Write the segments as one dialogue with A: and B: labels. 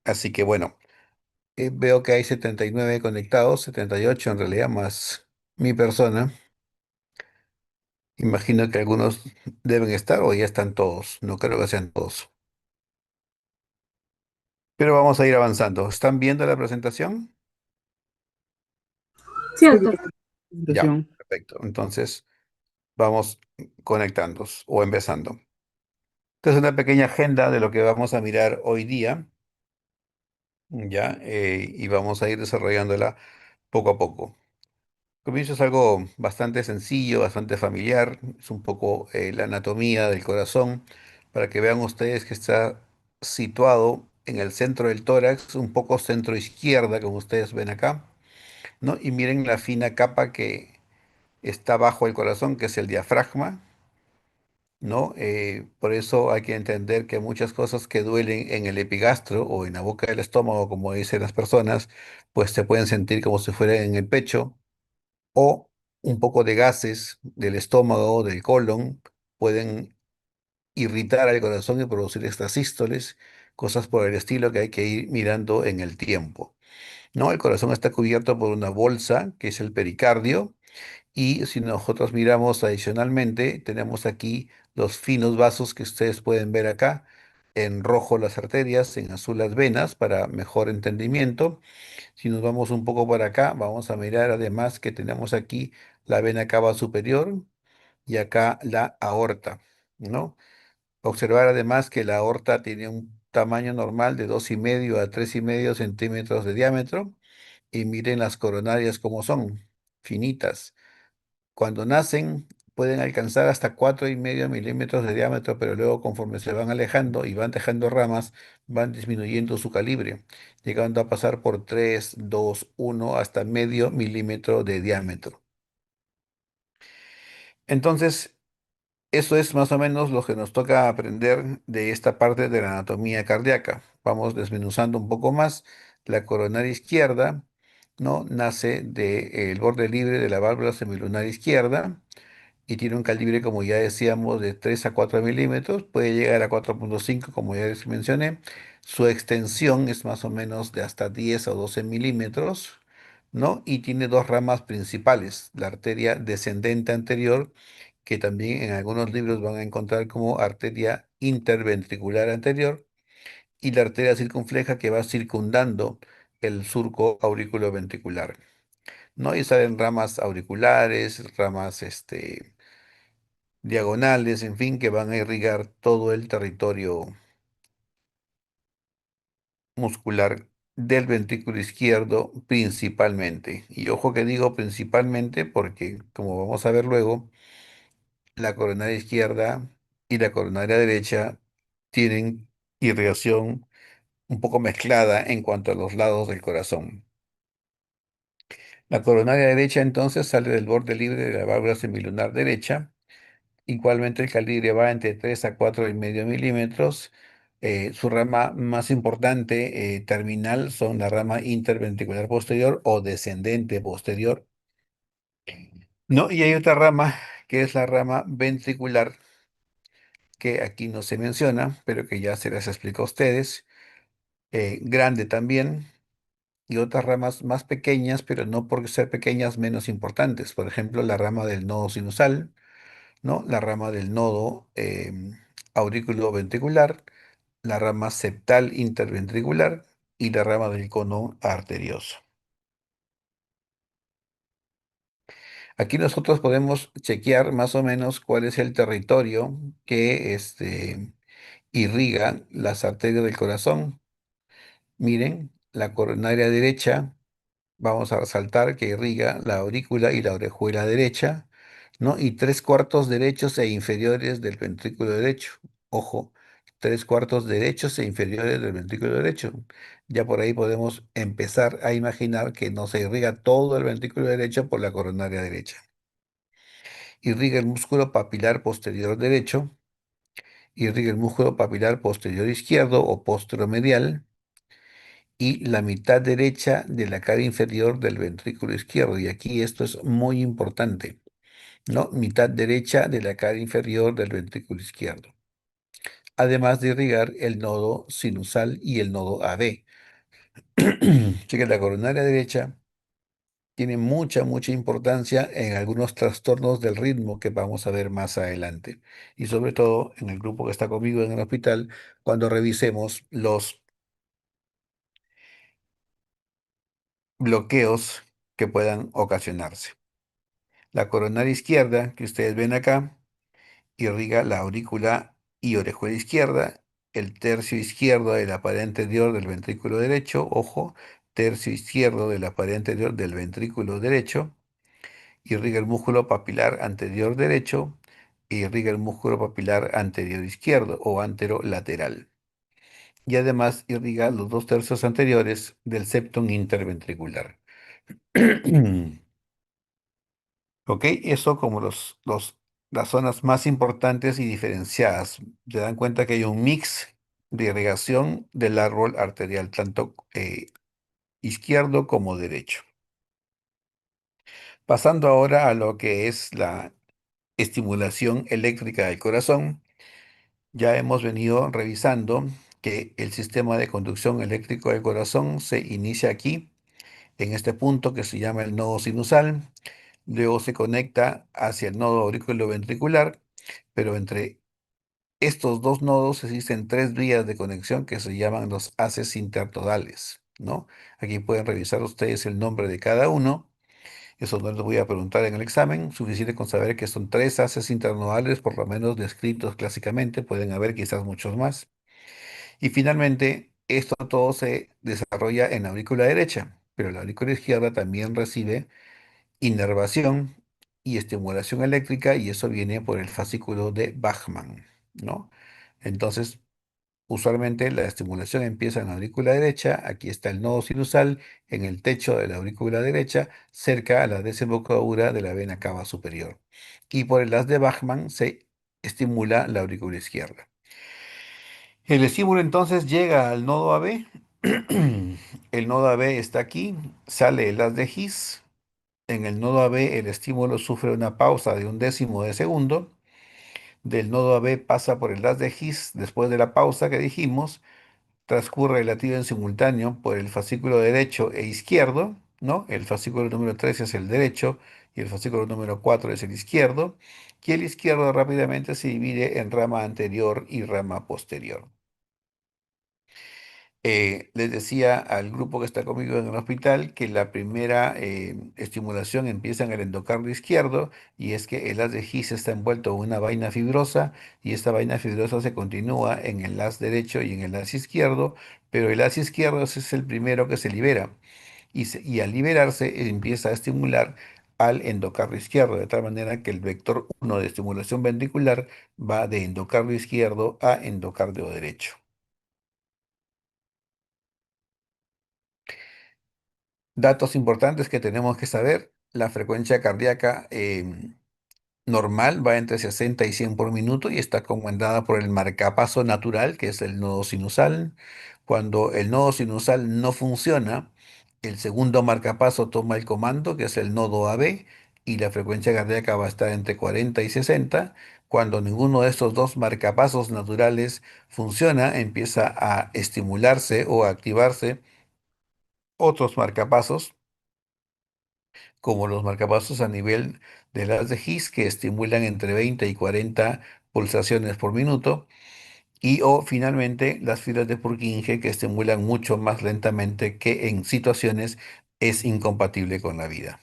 A: Así que bueno, veo que hay 79 conectados, 78 en realidad, más mi persona. Imagino que algunos deben estar o ya están todos. No creo que sean todos. Pero vamos a ir avanzando. ¿Están viendo la presentación?
B: Cierto.
A: Ya,
B: Presentación.
A: perfecto. Entonces vamos conectándonos o empezando. Esta es una pequeña agenda de lo que vamos a mirar hoy día, ya, y vamos a ir desarrollándola poco a poco. Comienzo es algo bastante sencillo, bastante familiar, es un poco la anatomía del corazón, para que vean ustedes que está situado en el centro del tórax, un poco centro izquierda, como ustedes ven acá, ¿no? Y miren la fina capa que está bajo el corazón, que es el diafragma, ¿no? Por eso hay que entender que muchas cosas que duelen en el epigastro o en la boca del estómago, como dicen las personas, pues se pueden sentir como si fuera en el pecho o un poco de gases del estómago, del colon, pueden irritar al corazón y producir estas sístoles, cosas por el estilo que hay que ir mirando en el tiempo. ¿No? El corazón está cubierto por una bolsa, que es el pericardio, y si nosotros miramos adicionalmente, tenemos aquí los finos vasos que ustedes pueden ver acá, en rojo las arterias, en azul las venas, para mejor entendimiento. Si nos vamos un poco para acá, vamos a mirar además que tenemos aquí la vena cava superior y acá la aorta, ¿no? Observar además que la aorta tiene un tamaño normal de 2,5 a 3,5 centímetros de diámetro y miren las coronarias como son, finitas. Cuando nacen pueden alcanzar hasta 4,5 milímetros de diámetro, pero luego conforme se van alejando y van dejando ramas, van disminuyendo su calibre, llegando a pasar por 3, 2, 1 hasta medio milímetro de diámetro. Entonces, eso es más o menos lo que nos toca aprender de esta parte de la anatomía cardíaca. Vamos desmenuzando un poco más. La coronaria izquierda, ¿no? Nace del borde libre de la válvula semilunar izquierda y tiene un calibre, como ya decíamos, de 3 a 4 milímetros, puede llegar a 4,5 como ya les mencioné. Su extensión es más o menos de hasta 10 o 12 milímetros, ¿no? Y tiene dos ramas principales, la arteria descendente anterior, que también en algunos libros van a encontrar como arteria interventricular anterior, y la arteria circunfleja que va circundando el surco auriculoventricular, ¿no? Y salen ramas auriculares, ramas diagonales, en fin, que van a irrigar todo el territorio muscular del ventrículo izquierdo principalmente. Y ojo que digo principalmente porque, como vamos a ver luego, la coronaria izquierda y la coronaria derecha tienen irrigación un poco mezclada en cuanto a los lados del corazón. La coronaria derecha entonces sale del borde libre de la válvula semilunar derecha. Igualmente el calibre va entre 3 a 4,5 milímetros. Su rama más importante terminal son la rama interventricular posterior o descendente posterior. No, y hay otra rama que es la rama ventricular, que aquí no se menciona, pero que ya se las explico a ustedes. Grande también. Y otras ramas más pequeñas, pero no por ser pequeñas menos importantes. Por ejemplo, la rama del nodo sinusal, ¿no? La rama del nodo aurículo ventricular, la rama septal interventricular y la rama del cono arterioso. Aquí nosotros podemos chequear más o menos cuál es el territorio que irriga las arterias del corazón. Miren, la coronaria derecha, vamos a resaltar que irriga la aurícula y la orejuela derecha, ¿no? Y tres cuartos derechos e inferiores del ventrículo derecho. Ojo, tres cuartos derechos e inferiores del ventrículo derecho. Ya por ahí podemos empezar a imaginar que no se irriga todo el ventrículo derecho por la coronaria derecha. Irriga el músculo papilar posterior derecho, irriga el músculo papilar posterior izquierdo o posteromedial y la mitad derecha de la cara inferior del ventrículo izquierdo. Y aquí esto es muy importante, ¿no? Mitad derecha de la cara inferior del ventrículo izquierdo. además de irrigar el nodo sinusal y el nodo AB. Así que la coronaria derecha tiene mucha importancia en algunos trastornos del ritmo que vamos a ver más adelante. Y sobre todo en el grupo que está conmigo en el hospital, cuando revisemos los bloqueos que puedan ocasionarse. La coronaria izquierda, que ustedes ven acá, irriga la aurícula y orejuela izquierda, el tercio izquierdo de la pared anterior del ventrículo derecho, ojo, tercio izquierdo de la pared anterior del ventrículo derecho, irriga el músculo papilar anterior derecho e irriga el músculo papilar anterior izquierdo o anterolateral. Y además irriga los dos tercios anteriores del septum interventricular. ¿Ok? Eso como las zonas más importantes y diferenciadas. Se dan cuenta que hay un mix de irrigación del árbol arterial, tanto izquierdo como derecho. Pasando ahora a lo que es la estimulación eléctrica del corazón, ya hemos venido revisando que el sistema de conducción eléctrico del corazón se inicia aquí, en este punto que se llama el nodo sinusal. Luego se conecta hacia el nodo auriculoventricular, pero entre estos dos nodos existen tres vías de conexión que se llaman los haces internodales, ¿no? Aquí pueden revisar ustedes el nombre de cada uno. Eso no les voy a preguntar en el examen. Suficiente con saber que son tres haces internodales, por lo menos descritos clásicamente. Pueden haber quizás muchos más. Y finalmente, esto todo se desarrolla en la aurícula derecha, pero la aurícula izquierda también recibe inervación y estimulación eléctrica, y eso viene por el fascículo de Bachmann, ¿no? Entonces, usualmente la estimulación empieza en la aurícula derecha, aquí está el nodo sinusal, en el techo de la aurícula derecha, cerca a la desembocadura de la vena cava superior. Y por el haz de Bachmann se estimula la aurícula izquierda. El estímulo entonces llega al nodo AB. El nodo AB está aquí, sale el haz de His. En el nodo AB el estímulo sufre una pausa de un décimo de segundo. Del nodo AB pasa por el haz de His después de la pausa que dijimos. Transcurre el latido en simultáneo por el fascículo derecho e izquierdo, ¿no? El fascículo número 3 es el derecho y el fascículo número 4 es el izquierdo. Y el izquierdo rápidamente se divide en rama anterior y rama posterior. Les decía al grupo que está conmigo en el hospital que la primera estimulación empieza en el endocardio izquierdo, y es que el haz de His está envuelto en una vaina fibrosa, y esta vaina fibrosa se continúa en el haz derecho y en el haz izquierdo, pero el haz izquierdo es el primero que se libera, y al liberarse empieza a estimular al endocardio izquierdo, de tal manera que el vector uno de estimulación ventricular va de endocardio izquierdo a endocardio derecho. Datos importantes que tenemos que saber: la frecuencia cardíaca normal va entre 60 y 100 por minuto y está comandada por el marcapaso natural, que es el nodo sinusal. Cuando el nodo sinusal no funciona, el segundo marcapaso toma el comando, que es el nodo AB, y la frecuencia cardíaca va a estar entre 40 y 60. Cuando ninguno de estos dos marcapasos naturales funciona, empieza a estimularse o a activarse otros marcapasos, como los marcapasos a nivel de las de His, que estimulan entre 20 y 40 pulsaciones por minuto, y o finalmente las fibras de Purkinje, que estimulan mucho más lentamente, que en situaciones es incompatible con la vida.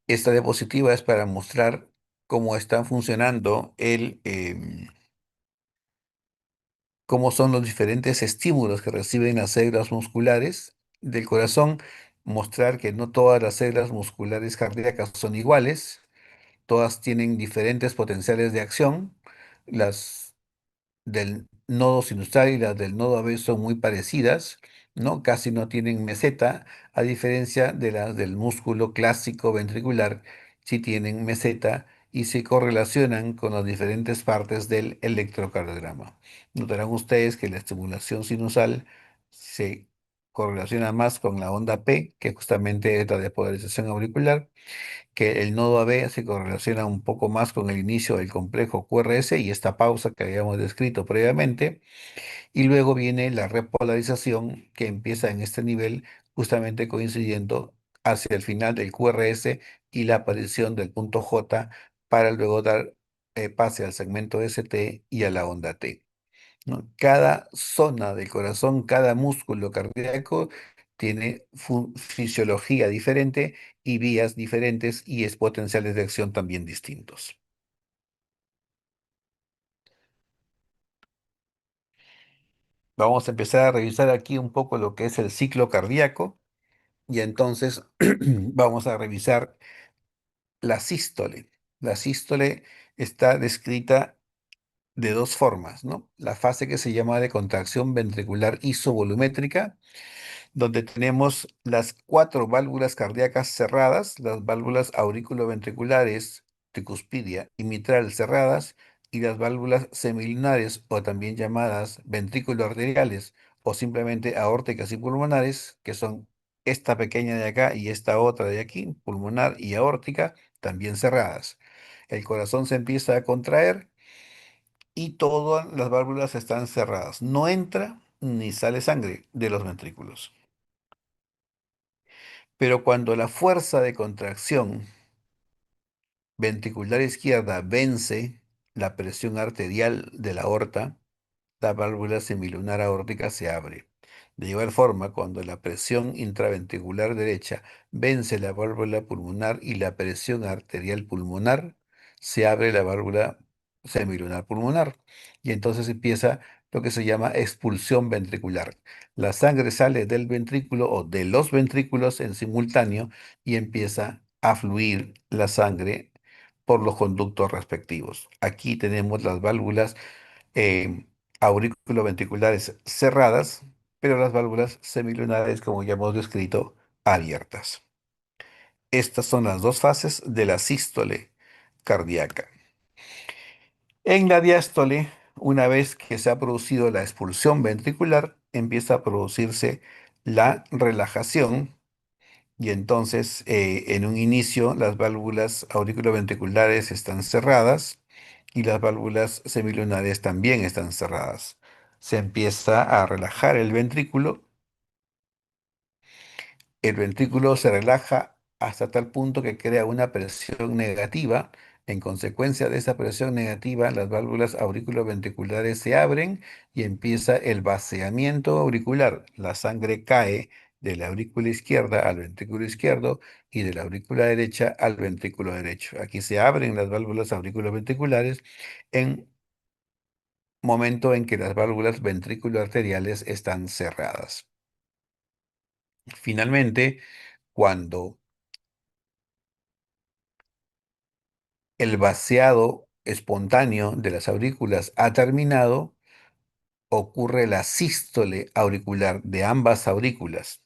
A: Esta diapositiva es para mostrar cómo está funcionando cómo son los diferentes estímulos que reciben las células musculares del corazón, mostrar que no todas las células musculares cardíacas son iguales. Todas tienen diferentes potenciales de acción. Las del nodo sinusal y las del nodo AB son muy parecidas, ¿no? Casi no tienen meseta, a diferencia de las del músculo clásico ventricular, sí tienen meseta y se correlacionan con las diferentes partes del electrocardiograma. Notarán ustedes que la estimulación sinusal se correlaciona más con la onda P, que justamente es la despolarización auricular, que el nodo AB se correlaciona un poco más con el inicio del complejo QRS y esta pausa que habíamos descrito previamente, y luego viene la repolarización que empieza en este nivel, justamente coincidiendo hacia el final del QRS y la aparición del punto J para luego dar pase al segmento ST y a la onda T, ¿no? Cada zona del corazón, cada músculo cardíaco tiene fisiología diferente y vías diferentes y es potenciales de acción también distintos. Vamos a empezar a revisar aquí un poco lo que es el ciclo cardíaco y entonces vamos a revisar la sístole. La sístole está descrita de dos formas, ¿no? La fase que se llama de contracción ventricular isovolumétrica, donde tenemos las cuatro válvulas cardíacas cerradas, las válvulas auriculoventriculares, tricuspidia y mitral cerradas, y las válvulas semilunares o también llamadas ventrículo-arteriales o simplemente aórticas y pulmonares, que son esta pequeña de acá y esta otra de aquí, pulmonar y aórtica, también cerradas. El corazón se empieza a contraer y todas las válvulas están cerradas. No entra ni sale sangre de los ventrículos. Pero cuando la fuerza de contracción ventricular izquierda vence la presión arterial de la aorta, la válvula semilunar aórtica se abre. De igual forma, cuando la presión intraventricular derecha vence la válvula pulmonar y la presión arterial pulmonar, se abre la válvula semilunar pulmonar. Y entonces empieza lo que se llama expulsión ventricular. La sangre sale del ventrículo o de los ventrículos en simultáneo y empieza a fluir la sangre por los conductos respectivos. Aquí tenemos las válvulas eh, auriculoventriculares cerradas, pero las válvulas semilunares, como ya hemos descrito, abiertas. Estas son las dos fases de la sístole cardíaca. En la diástole, una vez que se ha producido la expulsión ventricular, empieza a producirse la relajación y entonces en un inicio las válvulas auriculoventriculares están cerradas y las válvulas semilunares también están cerradas. Se empieza a relajar el ventrículo se relaja hasta tal punto que crea una presión negativa. En consecuencia de esa presión negativa, las válvulas auriculoventriculares se abren y empieza el vaciamiento auricular. La sangre cae de la aurícula izquierda al ventrículo izquierdo y de la aurícula derecha al ventrículo derecho. Aquí se abren las válvulas auriculoventriculares en momento en que las válvulas ventrículo-arteriales están cerradas. Finalmente, cuando el vaciado espontáneo de las aurículas ha terminado, ocurre la sístole auricular de ambas aurículas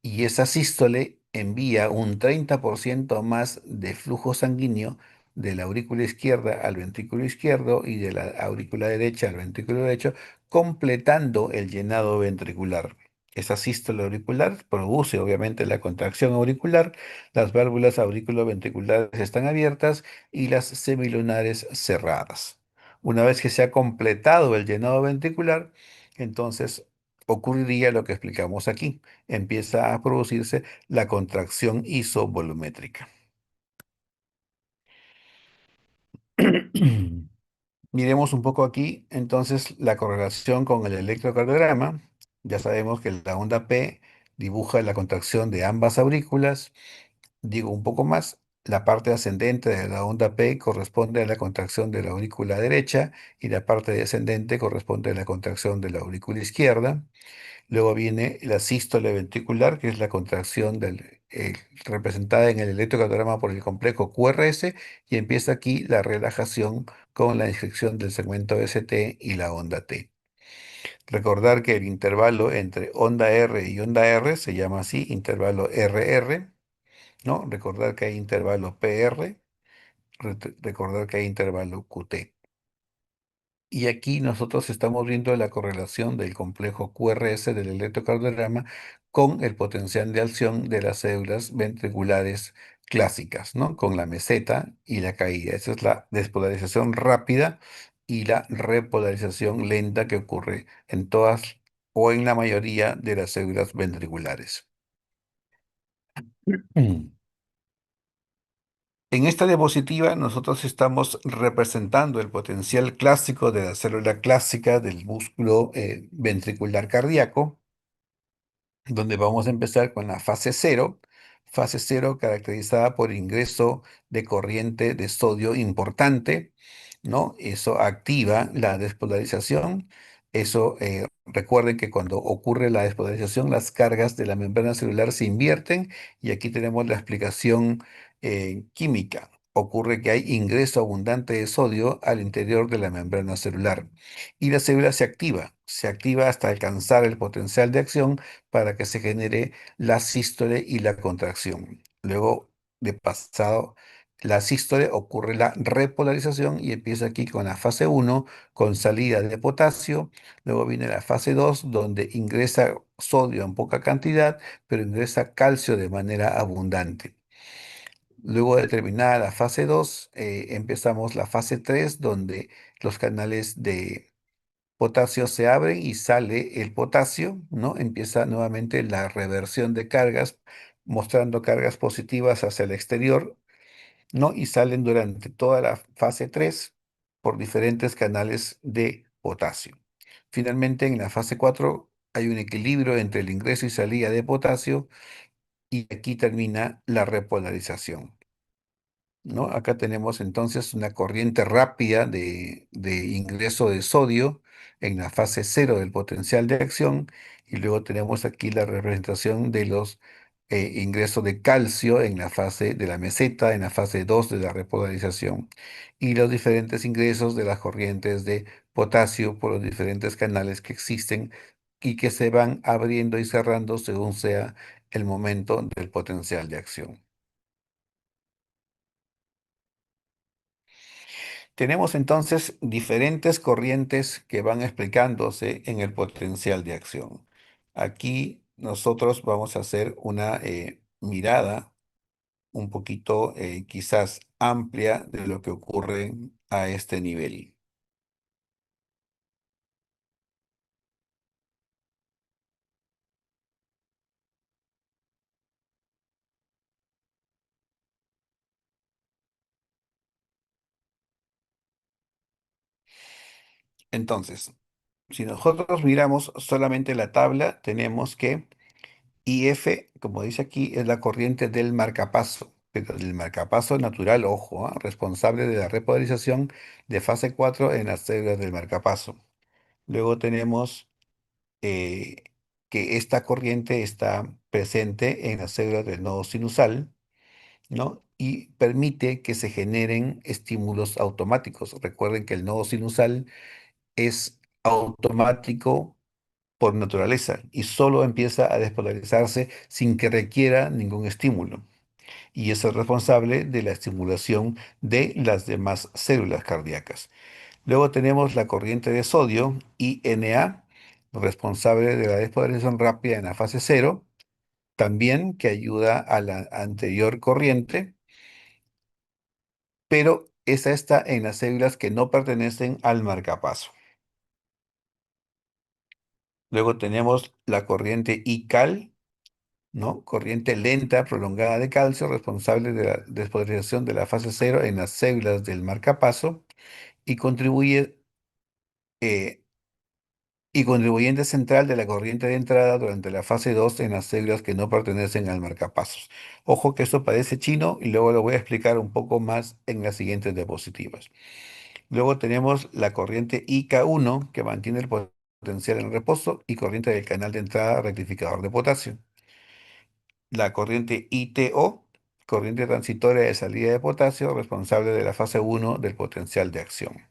A: y esa sístole envía un 30% más de flujo sanguíneo de la aurícula izquierda al ventrículo izquierdo y de la aurícula derecha al ventrículo derecho, completando el llenado ventricular. Esa sístole auricular produce obviamente la contracción auricular, las válvulas auriculoventriculares están abiertas y las semilunares cerradas. Una vez que se ha completado el llenado ventricular, entonces ocurriría lo que explicamos aquí, empieza a producirse la contracción isovolumétrica. Miremos un poco aquí, entonces, la correlación con el electrocardiograma. Ya sabemos que la onda P dibuja la contracción de ambas aurículas. Digo un poco más, la parte ascendente de la onda P corresponde a la contracción de la aurícula derecha y la parte descendente corresponde a la contracción de la aurícula izquierda. Luego viene la sístole ventricular, que es la contracción representada en el electrocardiograma por el complejo QRS, y empieza aquí la relajación con la inscripción del segmento ST y la onda T. Recordar que el intervalo entre onda R y onda R se llama así, intervalo RR, ¿no? Recordar que hay intervalo PR, recordar que hay intervalo QT. Y aquí nosotros estamos viendo la correlación del complejo QRS del electrocardiograma con el potencial de acción de las células ventriculares clásicas, ¿no? Con la meseta y la caída. Esa es la despolarización rápida y la repolarización lenta que ocurre en todas o en la mayoría de las células ventriculares. Mm. En esta diapositiva nosotros estamos representando el potencial clásico de la célula clásica del músculo ventricular cardíaco, donde vamos a empezar con la fase cero caracterizada por ingreso de corriente de sodio importante, ¿no? Eso activa la despolarización. Eso, recuerden que cuando ocurre la despolarización, las cargas de la membrana celular se invierten y aquí tenemos la explicación química. Ocurre que hay ingreso abundante de sodio al interior de la membrana celular y la célula se activa hasta alcanzar el potencial de acción para que se genere la sístole y la contracción. Luego de pasado la sístole ocurre la repolarización y empieza aquí con la fase uno con salida de potasio. Luego viene la fase 2 donde ingresa sodio en poca cantidad, pero ingresa calcio de manera abundante. Luego de terminada la fase 2 empezamos la fase 3 donde los canales de potasio se abren y sale el potasio, ¿no? Empieza nuevamente la reversión de cargas, mostrando cargas positivas hacia el exterior, ¿no? Y salen durante toda la fase 3 por diferentes canales de potasio. Finalmente, en la fase 4 hay un equilibrio entre el ingreso y salida de potasio y aquí termina la repolarización. ¿No? Acá tenemos entonces una corriente rápida de ingreso de sodio en la fase cero del potencial de acción y luego tenemos aquí la representación de los ingresos de calcio en la fase de la meseta, en la fase 2 de la repolarización y los diferentes ingresos de las corrientes de potasio por los diferentes canales que existen y que se van abriendo y cerrando según sea el momento del potencial de acción. Tenemos entonces diferentes corrientes que van explicándose en el potencial de acción. Aquí nosotros vamos a hacer una mirada un poquito quizás amplia de lo que ocurre a este nivel. Entonces, si nosotros miramos solamente la tabla, tenemos que IF, como dice aquí, es la corriente del marcapaso, pero el marcapaso natural, ojo, responsable de la repolarización de fase 4 en las células del marcapaso. Luego tenemos eh, que esta corriente está presente en las células del nodo sinusal, ¿no? Y permite que se generen estímulos automáticos. Recuerden que el nodo sinusal es automático por naturaleza y solo empieza a despolarizarse sin que requiera ningún estímulo. Y eso es responsable de la estimulación de las demás células cardíacas. Luego tenemos la corriente de sodio, INA, responsable de la despolarización rápida en la fase cero, también que ayuda a la anterior corriente, pero esa está en las células que no pertenecen al marcapaso. Luego tenemos la corriente ICAL, ¿no? Corriente lenta prolongada de calcio responsable de la despolarización de la fase cero en las células del marcapaso y eh, contribuyente central de la corriente de entrada durante la fase 2 en las células que no pertenecen al marcapasos. Ojo que esto parece chino y luego lo voy a explicar un poco más en las siguientes diapositivas. Luego tenemos la corriente IK1 que mantiene el potencial en reposo y corriente del canal de entrada rectificador de potasio. La corriente ITO, corriente transitoria de salida de potasio, responsable de la fase uno del potencial de acción.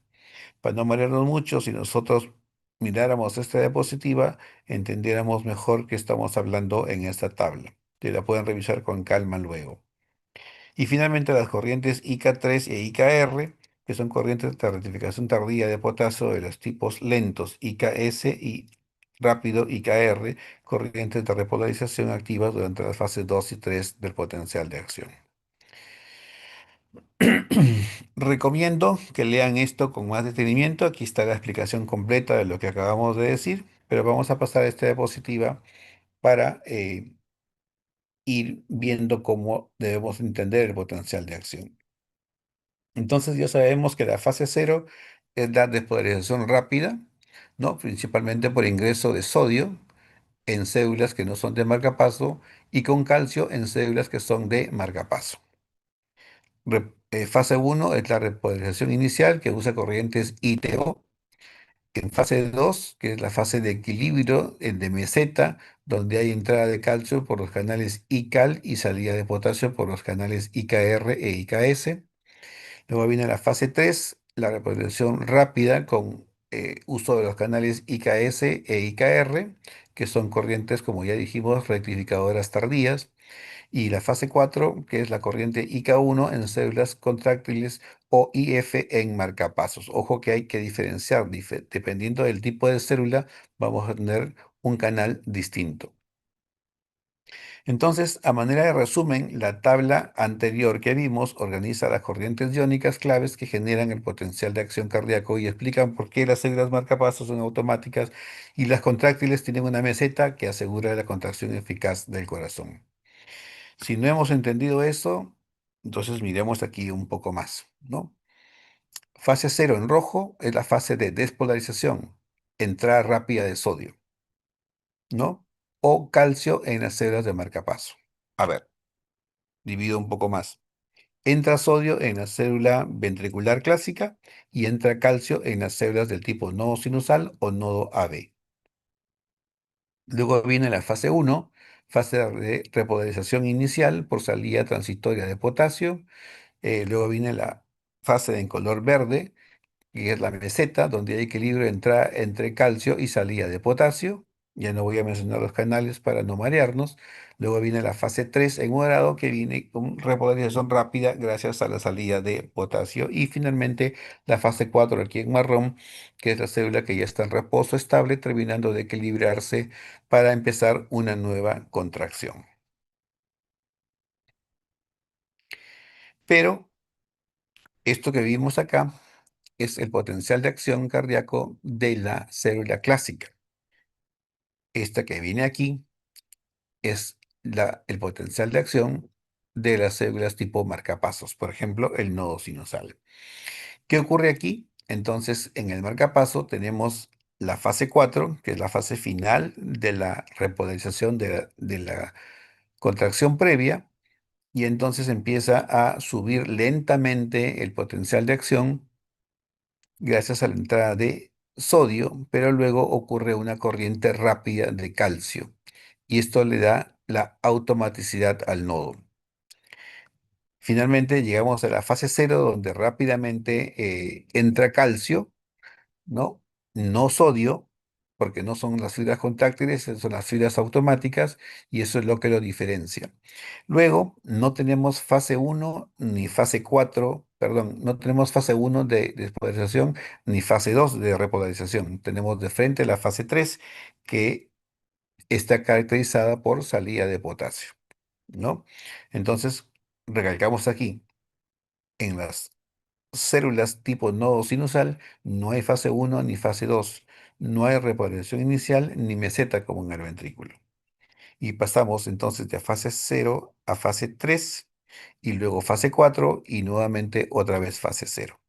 A: Para no marearnos mucho, si nosotros miráramos esta diapositiva, entendiéramos mejor qué estamos hablando en esta tabla. Que la pueden revisar con calma luego. Y finalmente las corrientes IK3 e IKR, que son corrientes de rectificación tardía de potasio de los tipos lentos IKS y rápido IKR, corrientes de repolarización activas durante las fases 2 y 3 del potencial de acción. Recomiendo que lean esto con más detenimiento. Aquí está la explicación completa de lo que acabamos de decir, pero vamos a pasar a esta diapositiva para ir viendo cómo debemos entender el potencial de acción. Entonces ya sabemos que la fase cero es la despolarización rápida, ¿no? Principalmente por ingreso de sodio en células que no son de marcapaso y con calcio en células que son de marcapaso. Fase uno es la repolarización inicial que usa corrientes ITO. En fase 2, que es la fase de equilibrio de meseta, donde hay entrada de calcio por los canales ICAL y salida de potasio por los canales IKR e IKS. Luego viene la fase 3, la reproducción rápida con uso de los canales IKS e IKR, que son corrientes, como ya dijimos, rectificadoras tardías. Y la fase 4, que es la corriente IK1 en células contráctiles o IF en marcapasos. Ojo que hay que diferenciar, dependiendo del tipo de célula, vamos a tener un canal distinto. Entonces, a manera de resumen, la tabla anterior que vimos organiza las corrientes iónicas claves que generan el potencial de acción cardíaco y explican por qué las células marcapasos son automáticas y las contráctiles tienen una meseta que asegura la contracción eficaz del corazón. Si no hemos entendido eso, entonces miremos aquí un poco más, ¿no? Fase cero en rojo es la fase de despolarización, entrada rápida de sodio, ¿no? O calcio en las células de marcapaso. A ver, divido un poco más. Entra sodio en la célula ventricular clásica y entra calcio en las células del tipo nodo sinusal o nodo AB. Luego viene la fase uno, fase de repolarización inicial por salida transitoria de potasio. Luego viene la fase en color verde, que es la meseta, donde hay equilibrio entre calcio y salida de potasio. Ya no voy a mencionar los canales para no marearnos. Luego viene la fase 3 en morado, que viene con repolarización rápida gracias a la salida de potasio. Y finalmente la fase 4 aquí en marrón, que es la célula que ya está en reposo estable, terminando de equilibrarse para empezar una nueva contracción. Pero esto que vimos acá es el potencial de acción cardíaco de la célula clásica. Esta que viene aquí es el potencial de acción de las células tipo marcapasos, por ejemplo, el nodo sinusal. ¿Qué ocurre aquí? Entonces, en el marcapaso tenemos la fase 4, que es la fase final de la repolarización de la contracción previa, y entonces empieza a subir lentamente el potencial de acción gracias a la entrada de sodio, pero luego ocurre una corriente rápida de calcio y esto le da la automaticidad al nodo. Finalmente llegamos a la fase cero donde rápidamente entra calcio, ¿no? No sodio, porque no son las fibras contráctiles, son las fibras automáticas y eso es lo que lo diferencia. Luego, no tenemos fase uno ni fase 4, perdón, no tenemos fase uno de despolarización ni fase 2 de repolarización. Tenemos de frente la fase 3 que está caracterizada por salida de potasio, ¿no? Entonces, recalcamos aquí, en las células tipo nodo sinusal, no hay fase uno ni fase 2, no hay repolarización inicial ni meseta como en el ventrículo. Y pasamos entonces de fase cero a fase 3 y luego fase 4 y nuevamente otra vez fase cero.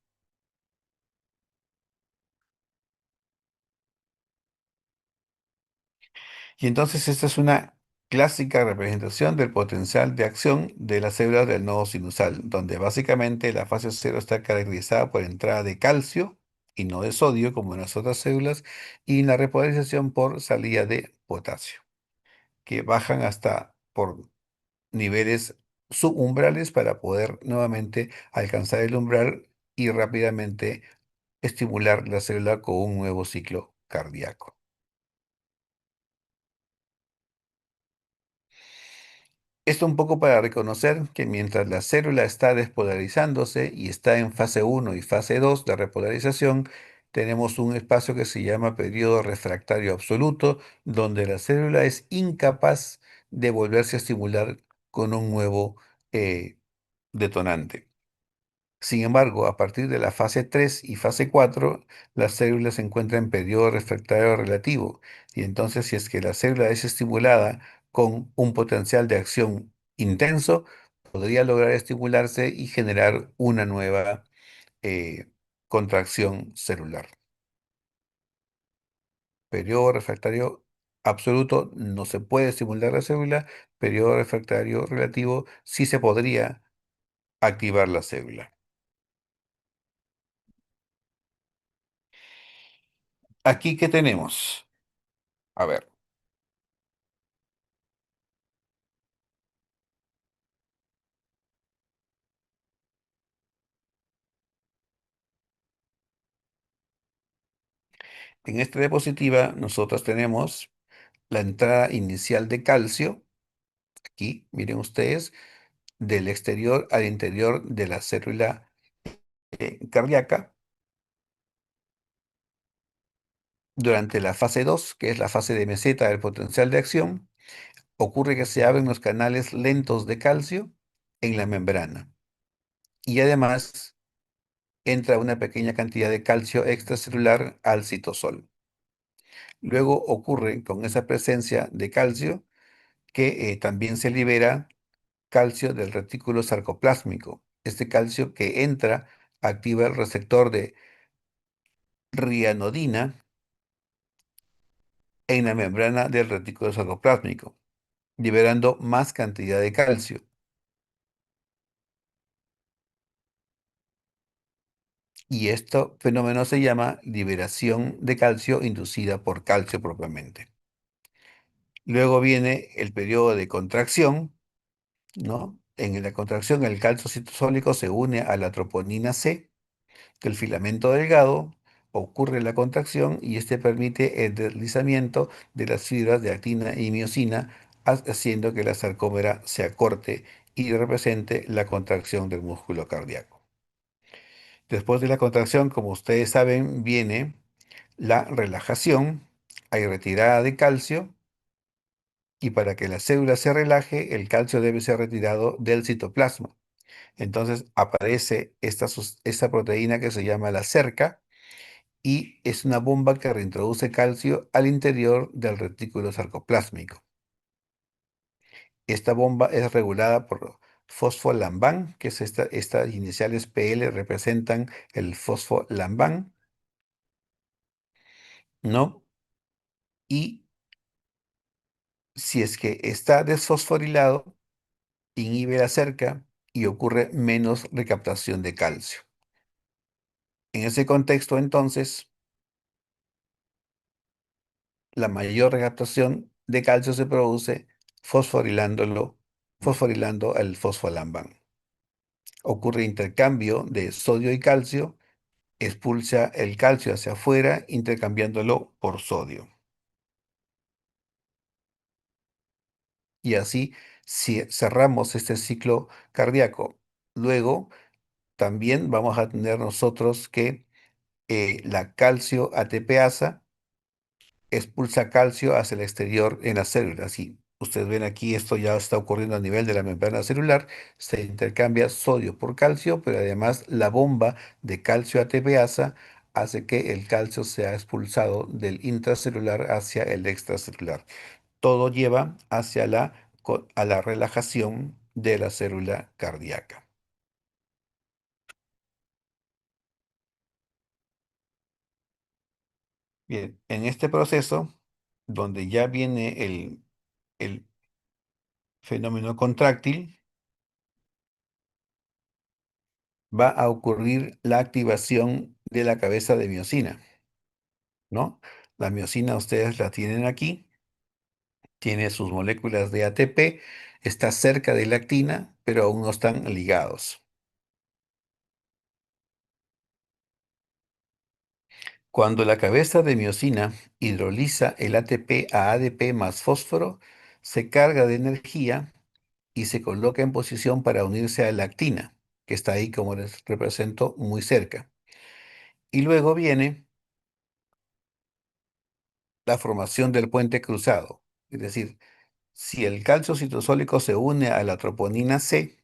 A: Y entonces esta es una clásica representación del potencial de acción de las células del nodo sinusal, donde básicamente la fase cero está caracterizada por entrada de calcio y no de sodio como en las otras células, y la repolarización por salida de potasio, que bajan hasta por niveles subumbrales para poder nuevamente alcanzar el umbral y rápidamente estimular la célula con un nuevo ciclo cardíaco. Esto un poco para reconocer que mientras la célula está despolarizándose y está en fase uno y fase 2 de repolarización, tenemos un espacio que se llama periodo refractario absoluto, donde la célula es incapaz de volverse a estimular con un nuevo eh, detonante. Sin embargo, a partir de la fase 3 y fase 4, la célula se encuentra en periodo refractario relativo. Y entonces, si es que la célula es estimulada con un potencial de acción intenso, podría lograr estimularse y generar una nueva eh, contracción celular. Periodo refractario absoluto, no se puede estimular la célula. Periodo refractario relativo, sí se podría activar la célula. Aquí, ¿qué tenemos? A ver. En esta diapositiva nosotros tenemos la entrada inicial de calcio, aquí, miren ustedes, del exterior al interior de la célula cardíaca. Durante la fase 2, que es la fase de meseta del potencial de acción, ocurre que se abren los canales lentos de calcio en la membrana. Y además entra una pequeña cantidad de calcio extracelular al citosol. Luego ocurre con esa presencia de calcio que también se libera calcio del retículo sarcoplásmico. Este calcio que entra activa el receptor de rianodina en la membrana del retículo sarcoplásmico, liberando más cantidad de calcio. Y este fenómeno se llama liberación de calcio inducida por calcio propiamente. Luego viene el periodo de contracción, ¿no? En la contracción el calcio citosólico se une a la troponina C del filamento delgado, ocurre la contracción y este permite el deslizamiento de las fibras de actina y miosina, haciendo que la sarcómera se acorte y represente la contracción del músculo cardíaco. Después de la contracción, como ustedes saben, viene la relajación, hay retirada de calcio y para que la célula se relaje, el calcio debe ser retirado del citoplasma. Entonces aparece esta proteína que se llama la cerca y es una bomba que reintroduce calcio al interior del retículo sarcoplásmico. Esta bomba es regulada por fosfolambán, que es estas iniciales PL representan el fosfolambán, ¿no? Y si es que está desfosforilado, inhibe la cerca y ocurre menos recaptación de calcio. En ese contexto, entonces, la mayor recaptación de calcio se produce fosforilando el fosfolambán. Ocurre intercambio de sodio y calcio, expulsa el calcio hacia afuera intercambiándolo por sodio. Y así, si cerramos este ciclo cardíaco, luego también vamos a tener nosotros que la calcio ATPasa expulsa calcio hacia el exterior en las células. Y ustedes ven aquí, esto ya está ocurriendo a nivel de la membrana celular. Se intercambia sodio por calcio, pero además la bomba de calcio ATPasa hace que el calcio sea expulsado del intracelular hacia el extracelular. Todo lleva hacia a la relajación de la célula cardíaca. Bien, en este proceso, donde ya viene el fenómeno contráctil, va a ocurrir la activación de la cabeza de miocina, ¿no? La miocina ustedes la tienen aquí, tiene sus moléculas de ATP, está cerca de la actina, pero aún no están ligados. Cuando la cabeza de miocina hidroliza el ATP a ADP más fósforo, se carga de energía y se coloca en posición para unirse a la actina, que está ahí, como les represento, muy cerca. Y luego viene la formación del puente cruzado. Es decir, si el calcio citosólico se une a la troponina C,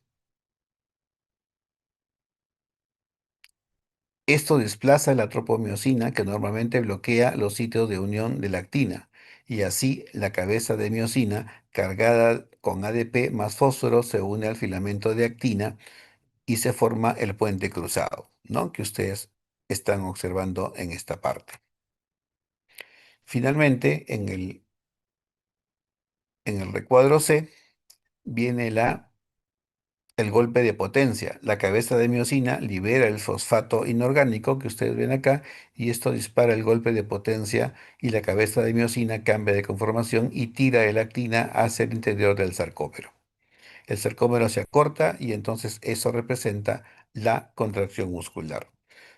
A: esto desplaza la tropomiosina que normalmente bloquea los sitios de unión de la actina, y así la cabeza de miosina cargada con ADP más fósforo se une al filamento de actina y se forma el puente cruzado, ¿no? Que ustedes están observando en esta parte. Finalmente, en el recuadro C viene el golpe de potencia. La cabeza de miosina libera el fosfato inorgánico que ustedes ven acá y esto dispara el golpe de potencia y la cabeza de miosina cambia de conformación y tira la actina hacia el interior del sarcómero. El sarcómero se acorta y entonces eso representa la contracción muscular.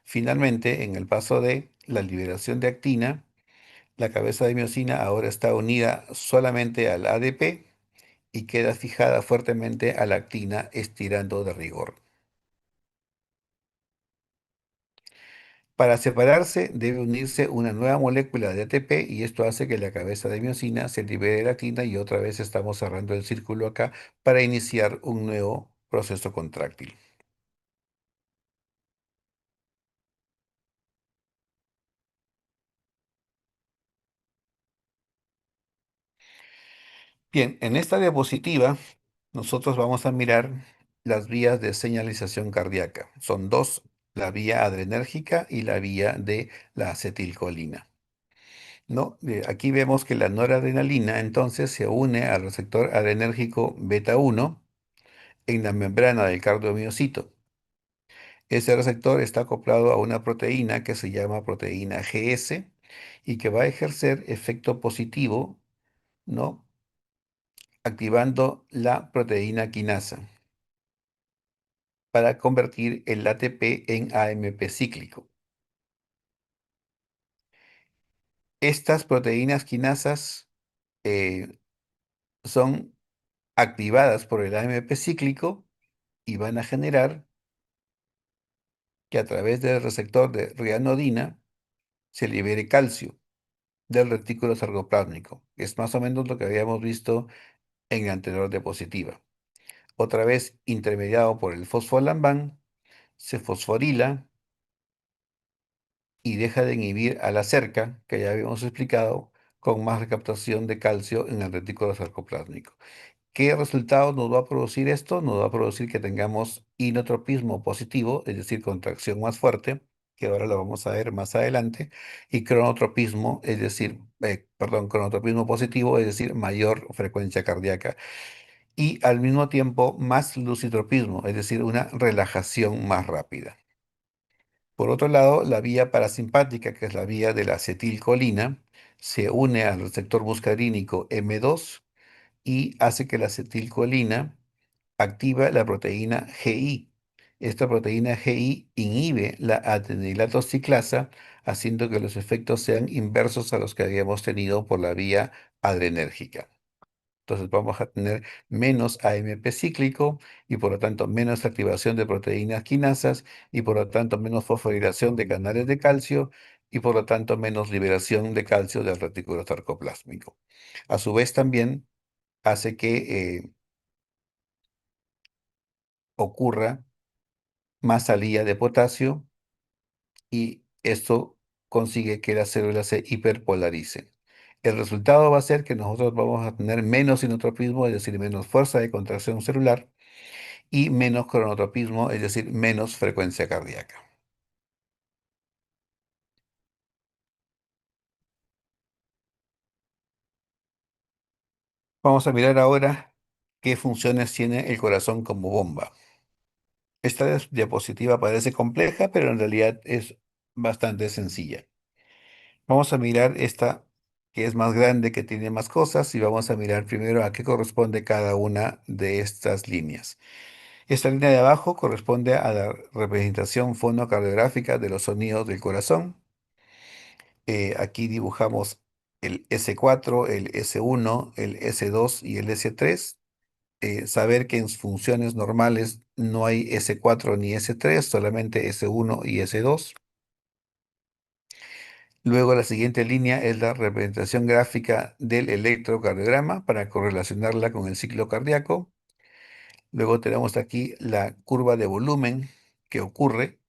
A: Finalmente, en el paso de la liberación de actina, la cabeza de miosina ahora está unida solamente al ADP y queda fijada fuertemente a la actina estirando de rigor. Para separarse debe unirse una nueva molécula de ATP y esto hace que la cabeza de miosina se libere de la actina y otra vez estamos cerrando el círculo acá para iniciar un nuevo proceso contráctil. Bien, en esta diapositiva nosotros vamos a mirar las vías de señalización cardíaca. Son dos, la vía adrenérgica y la vía de la acetilcolina. ¿No? Aquí vemos que la noradrenalina entonces se une al receptor adrenérgico beta 1 en la membrana del cardiomiocito. Ese receptor está acoplado a una proteína que se llama proteína GS y que va a ejercer efecto positivo, ¿no? Activando la proteína quinasa para convertir el ATP en AMP cíclico. Estas proteínas quinasas eh, son activadas por el AMP cíclico y van a generar que a través del receptor de rianodina se libere calcio del retículo sarcoplásmico. Es más o menos lo que habíamos visto en la anterior diapositiva. Otra vez, intermediado por el fosfolambán, se fosforila y deja de inhibir a la cerca, que ya habíamos explicado, con más recaptación de calcio en el retículo sarcoplásmico. ¿Qué resultados nos va a producir esto? Nos va a producir que tengamos inotropismo positivo, es decir, contracción más fuerte, que ahora lo vamos a ver más adelante, y cronotropismo, es decir, cronotropismo positivo, es decir, mayor frecuencia cardíaca, y al mismo tiempo más lucitropismo, es decir, una relajación más rápida. Por otro lado, la vía parasimpática, que es la vía de la acetilcolina, se une al receptor muscarínico M2 y hace que la acetilcolina activa la proteína GI. Esta proteína GI inhibe la adenilato ciclasa, haciendo que los efectos sean inversos a los que habíamos tenido por la vía adrenérgica. Entonces vamos a tener menos AMP cíclico y por lo tanto menos activación de proteínas quinasas y por lo tanto menos fosforilación de canales de calcio y por lo tanto menos liberación de calcio del retículo sarcoplásmico. A su vez también hace que ocurra más salida de potasio y esto consigue que las células se hiperpolaricen. El resultado va a ser que nosotros vamos a tener menos inotropismo, es decir, menos fuerza de contracción celular, y menos cronotropismo, es decir, menos frecuencia cardíaca. Vamos a mirar ahora qué funciones tiene el corazón como bomba. Esta diapositiva parece compleja, pero en realidad es bastante sencilla. Vamos a mirar esta que es más grande, que tiene más cosas, y vamos a mirar primero a qué corresponde cada una de estas líneas. Esta línea de abajo corresponde a la representación fonocardiográfica de los sonidos del corazón. Aquí dibujamos el S4, el S1, el S2 y el S3. saber que en sus funciones normales no hay S4 ni S3, solamente S1 y S2. Luego la siguiente línea es la representación gráfica del electrocardiograma para correlacionarla con el ciclo cardíaco. Luego tenemos aquí la curva de volumen que ocurre,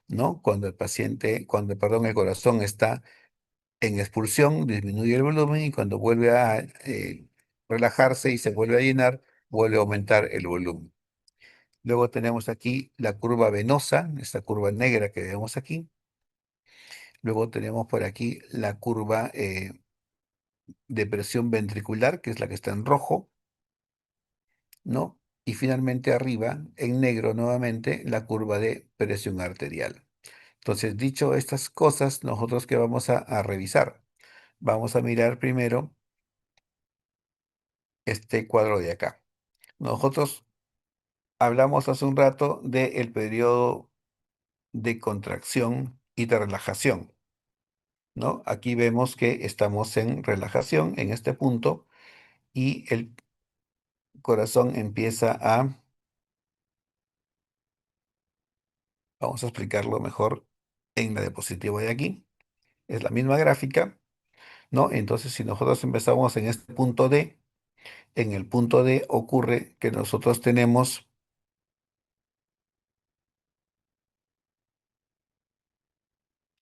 A: ¿no? Cuando el paciente, cuando, perdón, el corazón está en expulsión, disminuye el volumen y cuando vuelve a relajarse y se vuelve a llenar, vuelve a aumentar el volumen. Luego tenemos aquí la curva venosa, esta curva negra que vemos aquí. Luego tenemos por aquí la curva de presión ventricular, que es la que está en rojo, ¿no? Y finalmente arriba, en negro nuevamente, la curva de presión arterial. Entonces, dicho estas cosas, nosotros qué vamos a revisar. Vamos a mirar primero este cuadro de acá. Nosotros hablamos hace un rato del periodo de contracción y de relajación, ¿no? Aquí vemos que estamos en relajación en este punto y el corazón empieza a, vamos a explicarlo mejor en la diapositiva de aquí. Es la misma gráfica, ¿no? Entonces, si nosotros empezamos en este punto D, en el punto D ocurre que nosotros tenemos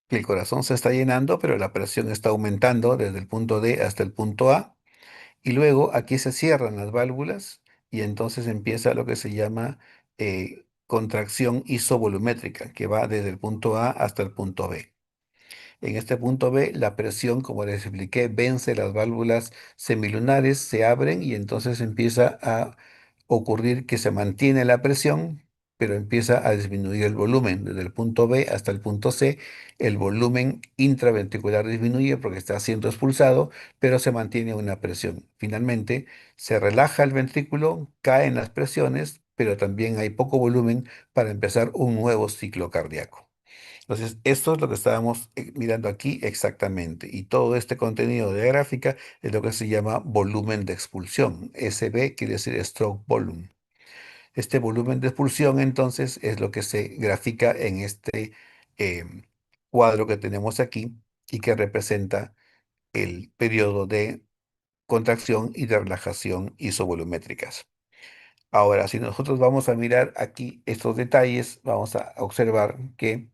A: que el corazón se está llenando, pero la presión está aumentando desde el punto D hasta el punto A. Y luego aquí se cierran las válvulas y entonces empieza lo que se llama contracción isovolumétrica, que va desde el punto A hasta el punto B. En este punto B, la presión, como les expliqué, vence las válvulas semilunares, se abren y entonces empieza a ocurrir que se mantiene la presión, pero empieza a disminuir el volumen. Desde el punto B hasta el punto C, el volumen intraventricular disminuye porque está siendo expulsado, pero se mantiene una presión. Finalmente, se relaja el ventrículo, caen las presiones, pero también hay poco volumen para empezar un nuevo ciclo cardíaco. Entonces, esto es lo que estábamos mirando aquí exactamente. Y todo este contenido de gráfica es lo que se llama volumen de expulsión. SB quiere decir stroke volume. Este volumen de expulsión, entonces, es lo que se grafica en este em, cuadro que tenemos aquí y que representa el periodo de contracción y de relajación isovolumétricas. Ahora, si nosotros vamos a mirar aquí estos detalles, vamos a observar que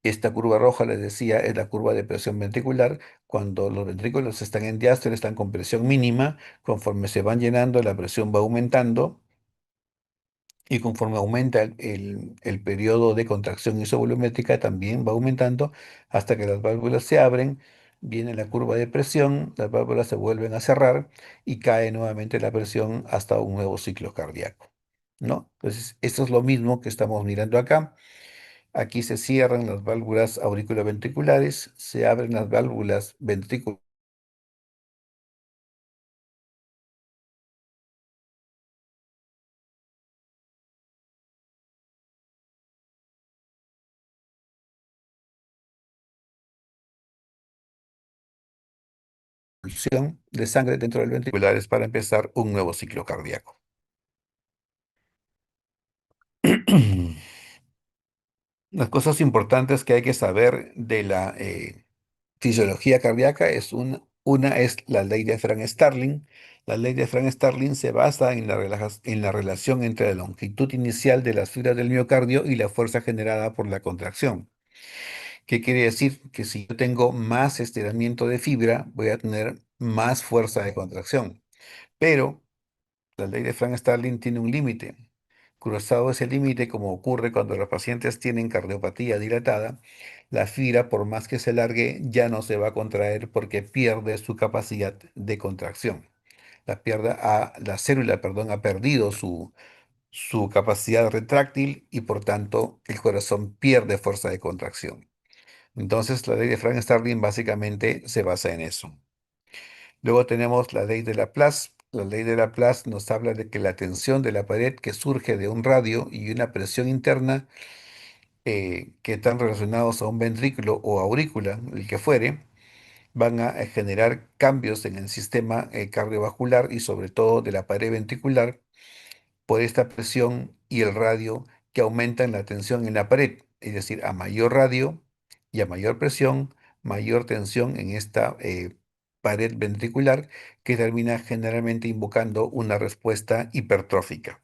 A: esta curva roja, les decía, es la curva de presión ventricular. Cuando los ventrículos están en diástole, están con presión mínima. Conforme se van llenando, la presión va aumentando. Y conforme aumenta el periodo de contracción isovolumétrica, también va aumentando hasta que las válvulas se abren. Viene la curva de presión, las válvulas se vuelven a cerrar y cae nuevamente la presión hasta un nuevo ciclo cardíaco, ¿no? Entonces, esto es lo mismo que estamos mirando acá. Aquí se cierran las válvulas auriculoventriculares, se abren las válvulas ventriculares, de sangre dentro del ventriculares para empezar un nuevo ciclo cardíaco. Las cosas importantes que hay que saber de la fisiología cardíaca es una es la ley de Frank-Starling. La ley de Frank-Starling se basa en en la relación entre la longitud inicial de las fibras del miocardio y la fuerza generada por la contracción. ¿Qué quiere decir? Que si yo tengo más estiramiento de fibra, voy a tener más fuerza de contracción. Pero la ley de Frank-Starling tiene un límite. Cruzado ese límite, como ocurre cuando los pacientes tienen cardiopatía dilatada, la fibra, por más que se largue, ya no se va a contraer porque pierde su capacidad de contracción. La célula, perdón, ha perdido su capacidad retráctil y por tanto el corazón pierde fuerza de contracción. Entonces, la ley de Frank-Starling básicamente se basa en eso. Luego tenemos la ley de Laplace. La ley de Laplace nos habla de que la tensión de la pared que surge de un radio y una presión interna que están relacionados a un ventrículo o aurícula, el que fuere, van a generar cambios en el sistema cardiovascular y sobre todo de la pared ventricular por esta presión y el radio que aumentan la tensión en la pared. Es decir, a mayor radio y a mayor presión, mayor tensión en esta pared ventricular que termina generalmente invocando una respuesta hipertrófica.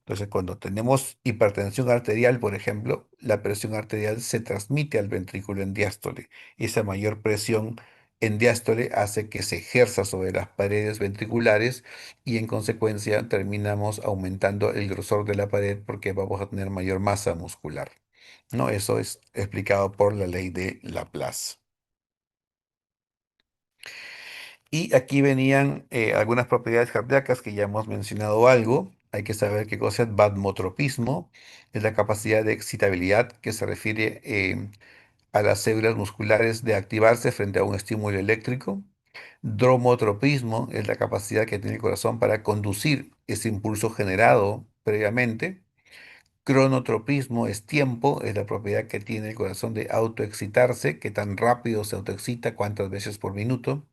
A: Entonces, cuando tenemos hipertensión arterial, por ejemplo, la presión arterial se transmite al ventrículo en diástole. Esa mayor presión en diástole hace que se ejerza sobre las paredes ventriculares y en consecuencia terminamos aumentando el grosor de la pared porque vamos a tener mayor masa muscular. ¿No? Eso es explicado por la ley de Laplace. Y aquí venían algunas propiedades cardíacas que ya hemos mencionado algo. Hay que saber qué cosa es vasomotropismo. Es la capacidad de excitabilidad que se refiere a las células musculares de activarse frente a un estímulo eléctrico. Dromotropismo es la capacidad que tiene el corazón para conducir ese impulso generado previamente. Cronotropismo es tiempo, es la propiedad que tiene el corazón de autoexcitarse, que tan rápido se autoexcita, cuántas veces por minuto.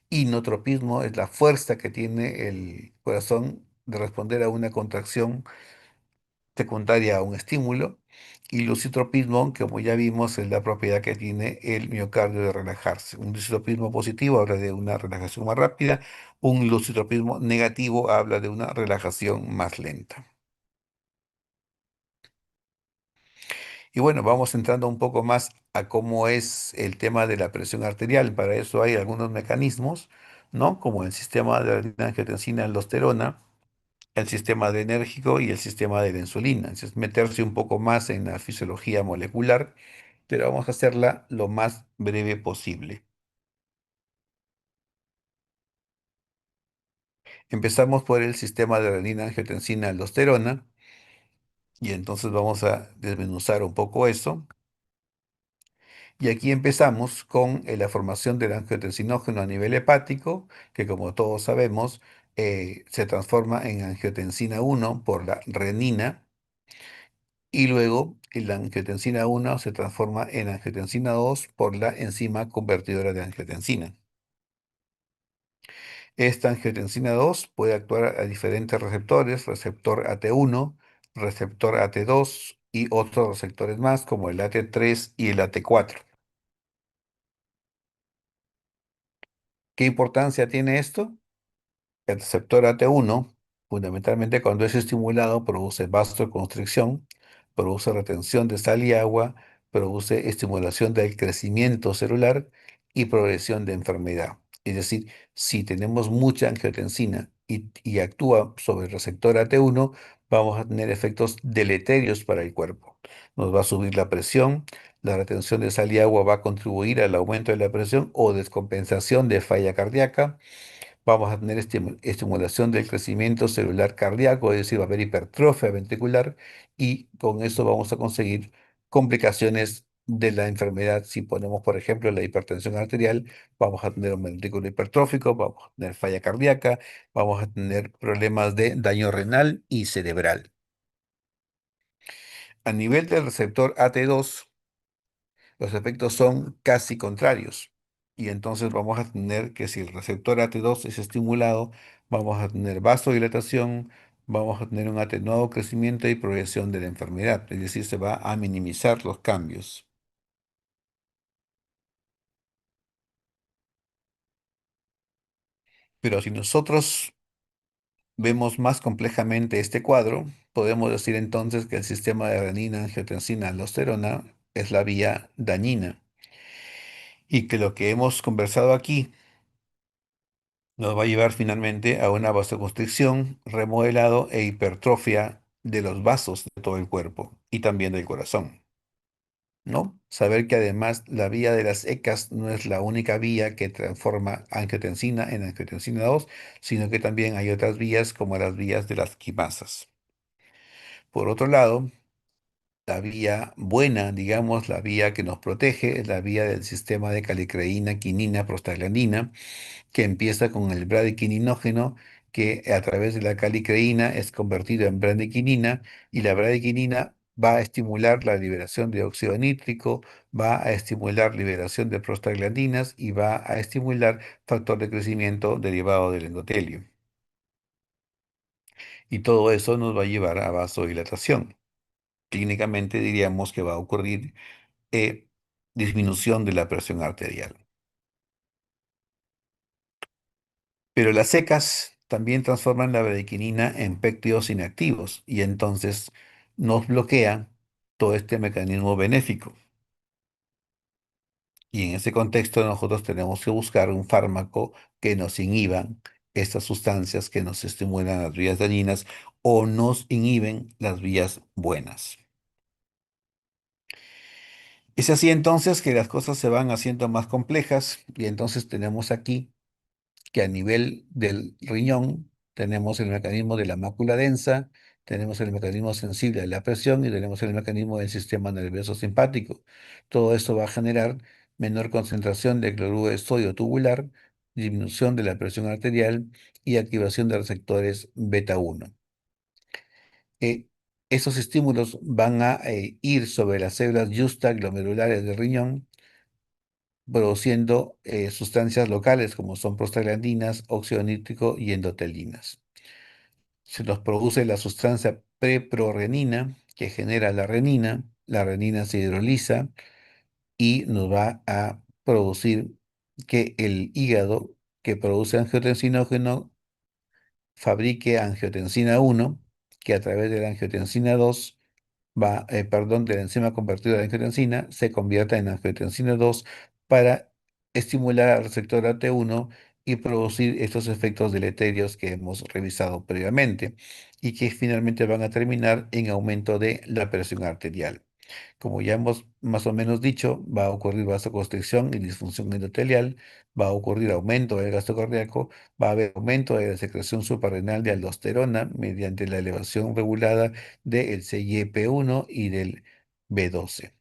A: Inotropismo es la fuerza que tiene el corazón de responder a una contracción secundaria a un estímulo. Y lucitropismo, que como ya vimos, es la propiedad que tiene el miocardio de relajarse. Un lucitropismo positivo habla de una relajación más rápida, un lucitropismo negativo habla de una relajación más lenta. Y bueno, vamos entrando un poco más a cómo es el tema de la presión arterial. Para eso hay algunos mecanismos, ¿no? Como el sistema de adrenina-angiotensina-aldosterona, el sistema adrenérgico y el sistema de la insulina. Es meterse un poco más en la fisiología molecular, pero vamos a hacerla lo más breve posible. Empezamos por el sistema de adrenina-angiotensina-aldosterona y entonces vamos a desmenuzar un poco eso. Y aquí empezamos con la formación del angiotensinógeno a nivel hepático, que como todos sabemos, se transforma en angiotensina 1 por la renina, y luego la angiotensina 1 se transforma en angiotensina 2 por la enzima convertidora de angiotensina. Esta angiotensina 2 puede actuar a diferentes receptores, receptor AT1, receptor AT2 y otros receptores más como el AT3 y el AT4. ¿Qué importancia tiene esto? El receptor AT1, fundamentalmente cuando es estimulado, produce vasoconstricción, produce retención de sal y agua, produce estimulación del crecimiento celular y progresión de enfermedad. Es decir, si tenemos mucha angiotensina y actúa sobre el receptor AT1, vamos a tener efectos deleterios para el cuerpo. Nos va a subir la presión, la retención de sal y agua va a contribuir al aumento de la presión o descompensación de falla cardíaca. Vamos a tener estimulación del crecimiento celular cardíaco, es decir, va a haber hipertrofia ventricular y con eso vamos a conseguir complicaciones de la enfermedad. Si ponemos, por ejemplo, la hipertensión arterial, vamos a tener un ventrículo hipertrófico, vamos a tener falla cardíaca, vamos a tener problemas de daño renal y cerebral. A nivel del receptor AT2, los efectos son casi contrarios. Y entonces vamos a tener que si el receptor AT2 es estimulado, vamos a tener vasodilatación, vamos a tener un atenuado crecimiento y progresión de la enfermedad. Es decir, se va a minimizar los cambios. Pero si nosotros vemos más complejamente este cuadro, podemos decir entonces que el sistema de renina, angiotensina, aldosterona es la vía dañina y que lo que hemos conversado aquí nos va a llevar finalmente a una vasoconstricción, remodelado e hipertrofia de los vasos de todo el cuerpo y también del corazón, ¿no? Saber que además la vía de las ECAs no es la única vía que transforma angiotensina en angiotensina 2, sino que también hay otras vías como las vías de las quimasas. Por otro lado, la vía buena, digamos, la vía que nos protege, es la vía del sistema de calicreína, quinina, prostaglandina, que empieza con el bradiquininógeno, que a través de la calicreína es convertido en bradiquinina, y la bradiquinina va a estimular la liberación de óxido nítrico, va a estimular liberación de prostaglandinas y va a estimular factor de crecimiento derivado del endotelio. Y todo eso nos va a llevar a vasodilatación. Clínicamente diríamos que va a ocurrir disminución de la presión arterial. Pero las secas también transforman la bradichinina en péptidos inactivos y entonces nos bloquea todo este mecanismo benéfico. Y en ese contexto nosotros tenemos que buscar un fármaco que nos inhiba estas sustancias que nos estimulan las vías dañinas o nos inhiben las vías buenas. Es así entonces que las cosas se van haciendo más complejas y entonces tenemos aquí que a nivel del riñón tenemos el mecanismo de la mácula densa, tenemos el mecanismo sensible de la presión y tenemos el mecanismo del sistema nervioso simpático. Todo esto va a generar menor concentración de cloruro de sodio tubular, disminución de la presión arterial y activación de receptores beta 1. Eh, Esos estímulos van a ir sobre las células justaglomerulares del riñón, produciendo sustancias locales como son prostaglandinas, óxido nítrico y endotelinas. Se nos produce la sustancia preprorrenina que genera la renina se hidroliza y nos va a producir que el hígado que produce angiotensinógeno fabrique angiotensina 1, que a través de la angiotensina 2 perdón, de la enzima convertida de angiotensina se convierta en angiotensina 2 para estimular al receptor AT1 y producir estos efectos deleterios que hemos revisado previamente y que finalmente van a terminar en aumento de la presión arterial. Como ya hemos más o menos dicho, va a ocurrir vasoconstricción y disfunción endotelial, va a ocurrir aumento del gasto cardíaco, va a haber aumento de la secreción suprarrenal de aldosterona mediante la elevación regulada del CYP1 y del B12.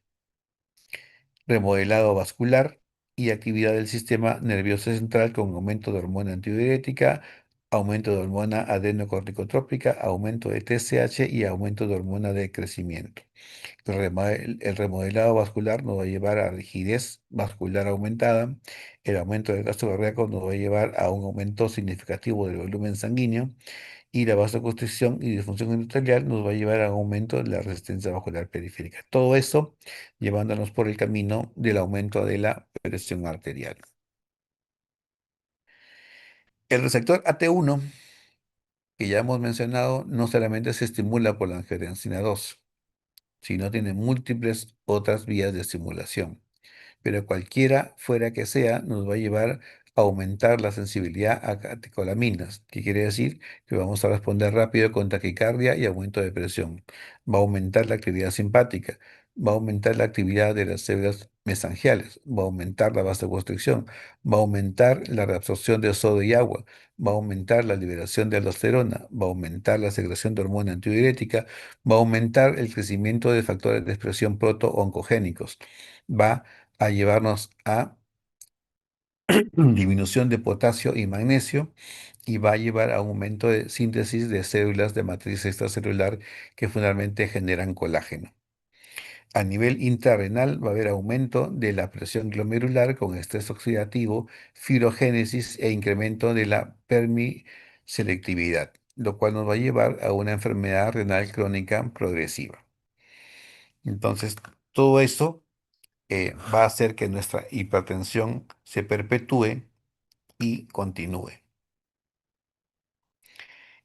A: Remodelado vascular y actividad del sistema nervioso central con aumento de hormona antidiurética, aumento de hormona adenocorticotrópica, aumento de TSH y aumento de hormona de crecimiento. El remodelado vascular nos va a llevar a rigidez vascular aumentada. El aumento del gasto cardíaco nos va a llevar a un aumento significativo del volumen sanguíneo. Y la vasoconstricción y disfunción endotelial nos va a llevar a un aumento de la resistencia vascular periférica. Todo eso llevándonos por el camino del aumento de la presión arterial. El receptor AT1, que ya hemos mencionado, no solamente se estimula por la angiotensina 2, sino tiene múltiples otras vías de estimulación. Pero cualquiera fuera que sea, nos va a llevar a aumentar la sensibilidad a catecolaminas, que quiere decir que vamos a responder rápido con taquicardia y aumento de presión. Va a aumentar la actividad simpática, va a aumentar la actividad de las células mesangiales, va a aumentar la vasoconstricción, va a aumentar la reabsorción de sodio y agua, va a aumentar la liberación de aldosterona, va a aumentar la secreción de hormona antidiurética, va a aumentar el crecimiento de factores de expresión proto-oncogénicos, va a llevarnos a disminución de potasio y magnesio y va a llevar a aumento de síntesis de células de matriz extracelular que finalmente generan colágeno. A nivel intrarrenal va a haber aumento de la presión glomerular con estrés oxidativo, fibrogénesis e incremento de la permiselectividad, lo cual nos va a llevar a una enfermedad renal crónica progresiva. Entonces, todo eso va a hacer que nuestra hipertensión se perpetúe y continúe.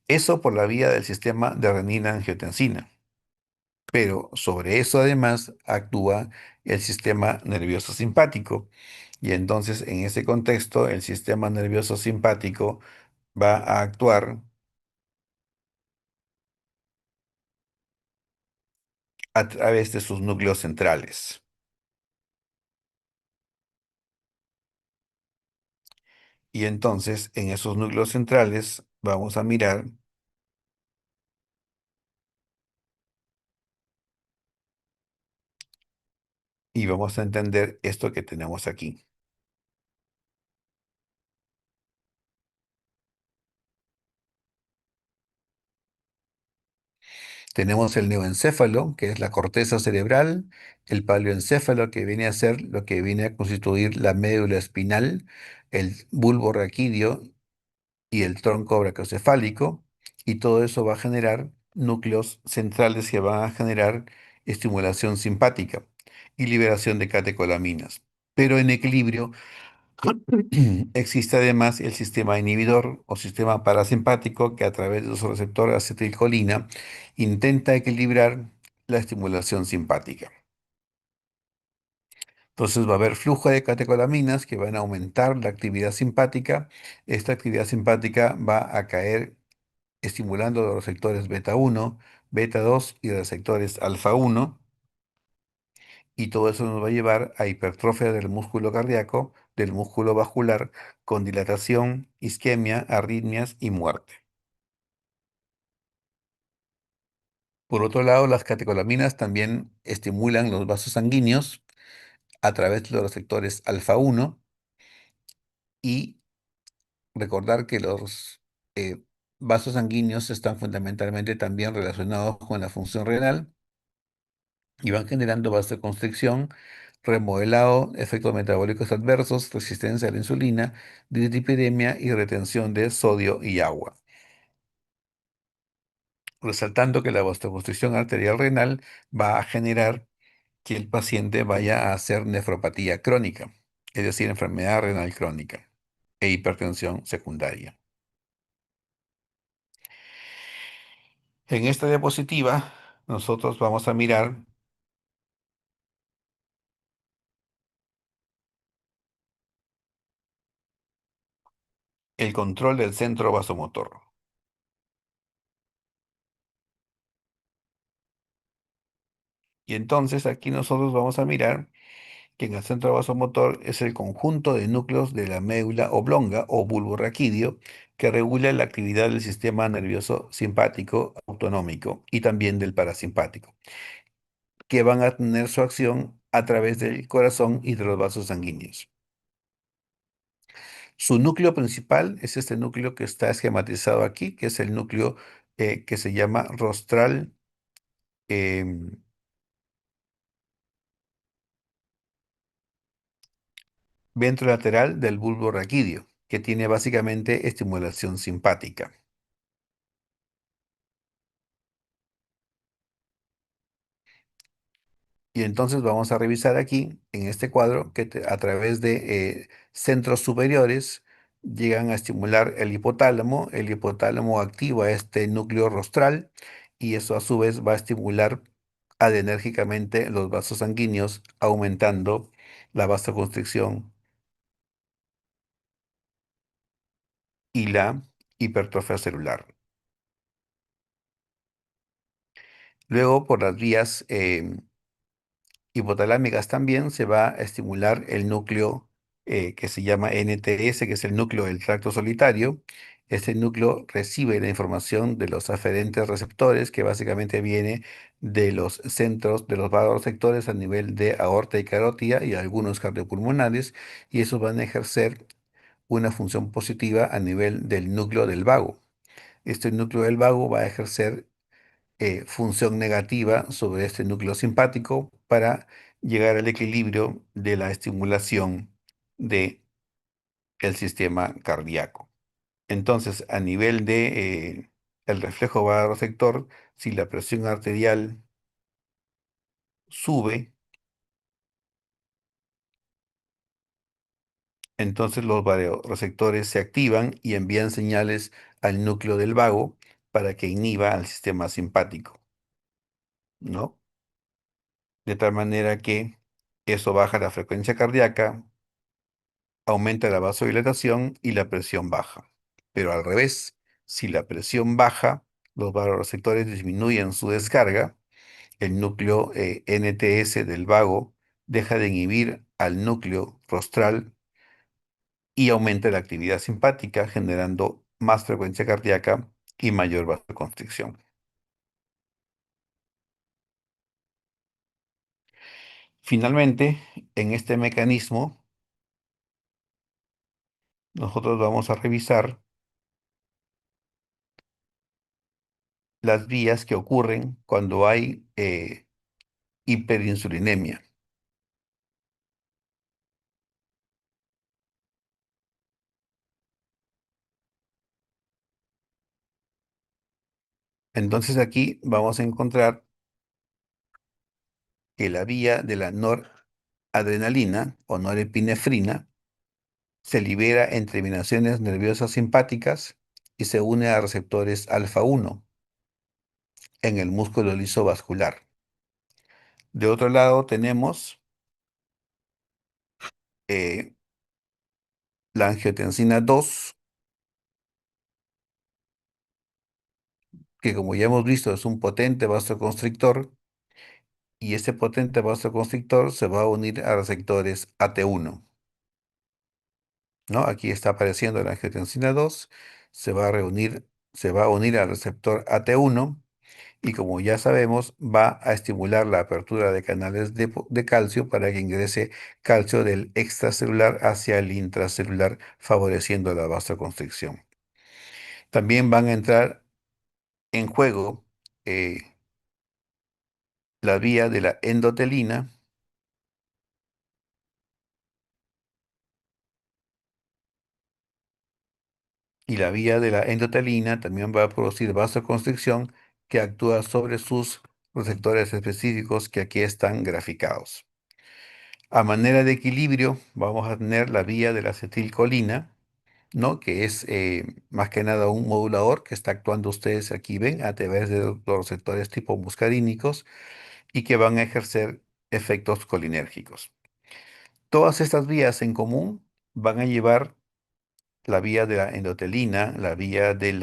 A: Eso por la vía del sistema de renina-angiotensina. Pero sobre eso además actúa el sistema nervioso simpático. Y entonces en ese contexto el sistema nervioso simpático va a actuar a través de sus núcleos centrales. Y entonces en esos núcleos centrales vamos a mirar y vamos a entender esto que tenemos aquí. Tenemos el neoencéfalo, que es la corteza cerebral, el paleoencéfalo, que viene a ser lo que viene a constituir la médula espinal, el bulbo raquídeo y el tronco brachiocefálico, y todo eso va a generar núcleos centrales que van a generar estimulación simpática y liberación de catecolaminas. Pero en equilibrio existe además el sistema inhibidor o sistema parasimpático que a través de su receptor acetilcolina intenta equilibrar la estimulación simpática. Entonces va a haber flujo de catecolaminas que van a aumentar la actividad simpática. Esta actividad simpática va a caer estimulando los receptores beta 1, beta 2 y receptores alfa 1, y todo eso nos va a llevar a hipertrofia del músculo cardíaco, del músculo vascular, con dilatación, isquemia, arritmias y muerte. Por otro lado, las catecolaminas también estimulan los vasos sanguíneos a través de los receptores alfa 1, y recordar que los vasos sanguíneos están fundamentalmente también relacionados con la función renal y van generando vasoconstricción, remodelado, efectos metabólicos adversos, resistencia a la insulina, dislipidemia y retención de sodio y agua. Resaltando que la vasoconstricción arterial renal va a generar que el paciente vaya a hacer nefropatía crónica, es decir, enfermedad renal crónica e hipertensión secundaria. En esta diapositiva, nosotros vamos a mirar el control del centro vasomotor. Y entonces aquí nosotros vamos a mirar que en el centro vasomotor es el conjunto de núcleos de la médula oblonga o bulbo raquídeo que regula la actividad del sistema nervioso simpático autonómico y también del parasimpático, que van a tener su acción a través del corazón y de los vasos sanguíneos. Su núcleo principal es este núcleo que está esquematizado aquí, que es el núcleo que se llama rostral em, ventrolateral del bulbo raquídeo, que tiene básicamente estimulación simpática. Y entonces vamos a revisar aquí, en este cuadro, que a través de centros superiores llegan a estimular el hipotálamo activa este núcleo rostral y eso a su vez va a estimular adenérgicamente los vasos sanguíneos, aumentando la vasoconstricción y la hipertrofia celular. Luego, por las vías hipotalámicas también se va a estimular el núcleo que se llama NTS, que es el núcleo del tracto solitario. Este núcleo recibe la información de los aferentes receptores, que básicamente viene de los centros de los vagoreceptores a nivel de aorta y carótida y algunos cardiopulmonares, y esos van a ejercer una función positiva a nivel del núcleo del vago. Este núcleo del vago va a ejercer función negativa sobre este núcleo simpático para llegar al equilibrio de la estimulación del sistema cardíaco. Entonces, a nivel de el reflejo vasoreceptor, si la presión arterial sube, entonces los vasoreceptores se activan y envían señales al núcleo del vago para que inhiba al sistema simpático, ¿no? De tal manera que eso baja la frecuencia cardíaca, aumenta la vasodilatación y la presión baja. Pero al revés, si la presión baja, los vasoreceptores disminuyen su descarga, el núcleo NTS del vago deja de inhibir al núcleo rostral y aumenta la actividad simpática, generando más frecuencia cardíaca y mayor vasoconstricción. Finalmente, en este mecanismo, nosotros vamos a revisar las vías que ocurren cuando hay hiperinsulinemia. Entonces aquí vamos a encontrar que la vía de la noradrenalina o norepinefrina se libera en terminaciones nerviosas simpáticas y se une a receptores alfa 1 en el músculo liso vascular. De otro lado tenemos eh, la angiotensina 2, que como ya hemos visto es un potente vasoconstrictor, y ese potente vasoconstrictor se va a unir a receptores AT1, ¿no? Aquí está apareciendo la angiotensina 2, se va a reunir, se va a unir al receptor AT1 y como ya sabemos va a estimular la apertura de canales de calcio para que ingrese calcio del extracelular hacia el intracelular, favoreciendo la vasoconstricción. También van a entrar en juego eh, la vía de la endotelina y la vía de la endotelina también va a producir vasoconstricción que actúa sobre sus receptores específicos que aquí están graficados. A manera de equilibrio vamos a tener la vía de la acetilcolina, ¿no? Que es más que nada un modulador que está actuando, ustedes aquí ven, a través de los receptores tipo muscarínicos y que van a ejercer efectos colinérgicos. Todas estas vías en común van a llevar la vía de la endotelina, la vía del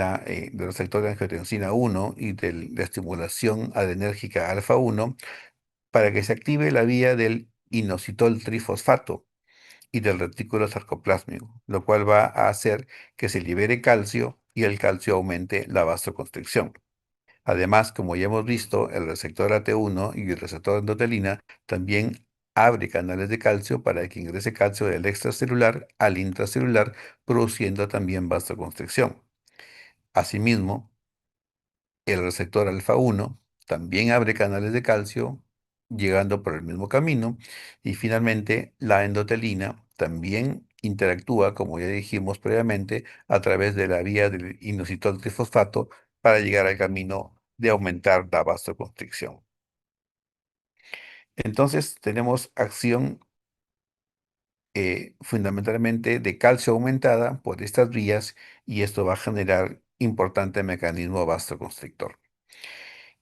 A: receptor de angiotensina 1 y de la estimulación adrenérgica alfa 1 para que se active la vía del inositol trifosfato y del retículo sarcoplásmico, lo cual va a hacer que se libere calcio y el calcio aumente la vasoconstricción. Además, como ya hemos visto, el receptor AT1 y el receptor endotelina también abre canales de calcio para que ingrese calcio del extracelular al intracelular, produciendo también vasoconstricción. Asimismo, el receptor alfa 1 también abre canales de calcio, llegando por el mismo camino. Y finalmente, la endotelina también interactúa, como ya dijimos previamente, a través de la vía del inositol trifosfato para llegar al camino de aumentar la vasoconstricción. Entonces, tenemos acción fundamentalmente de calcio aumentada por estas vías y esto va a generar importante mecanismo vasoconstrictor.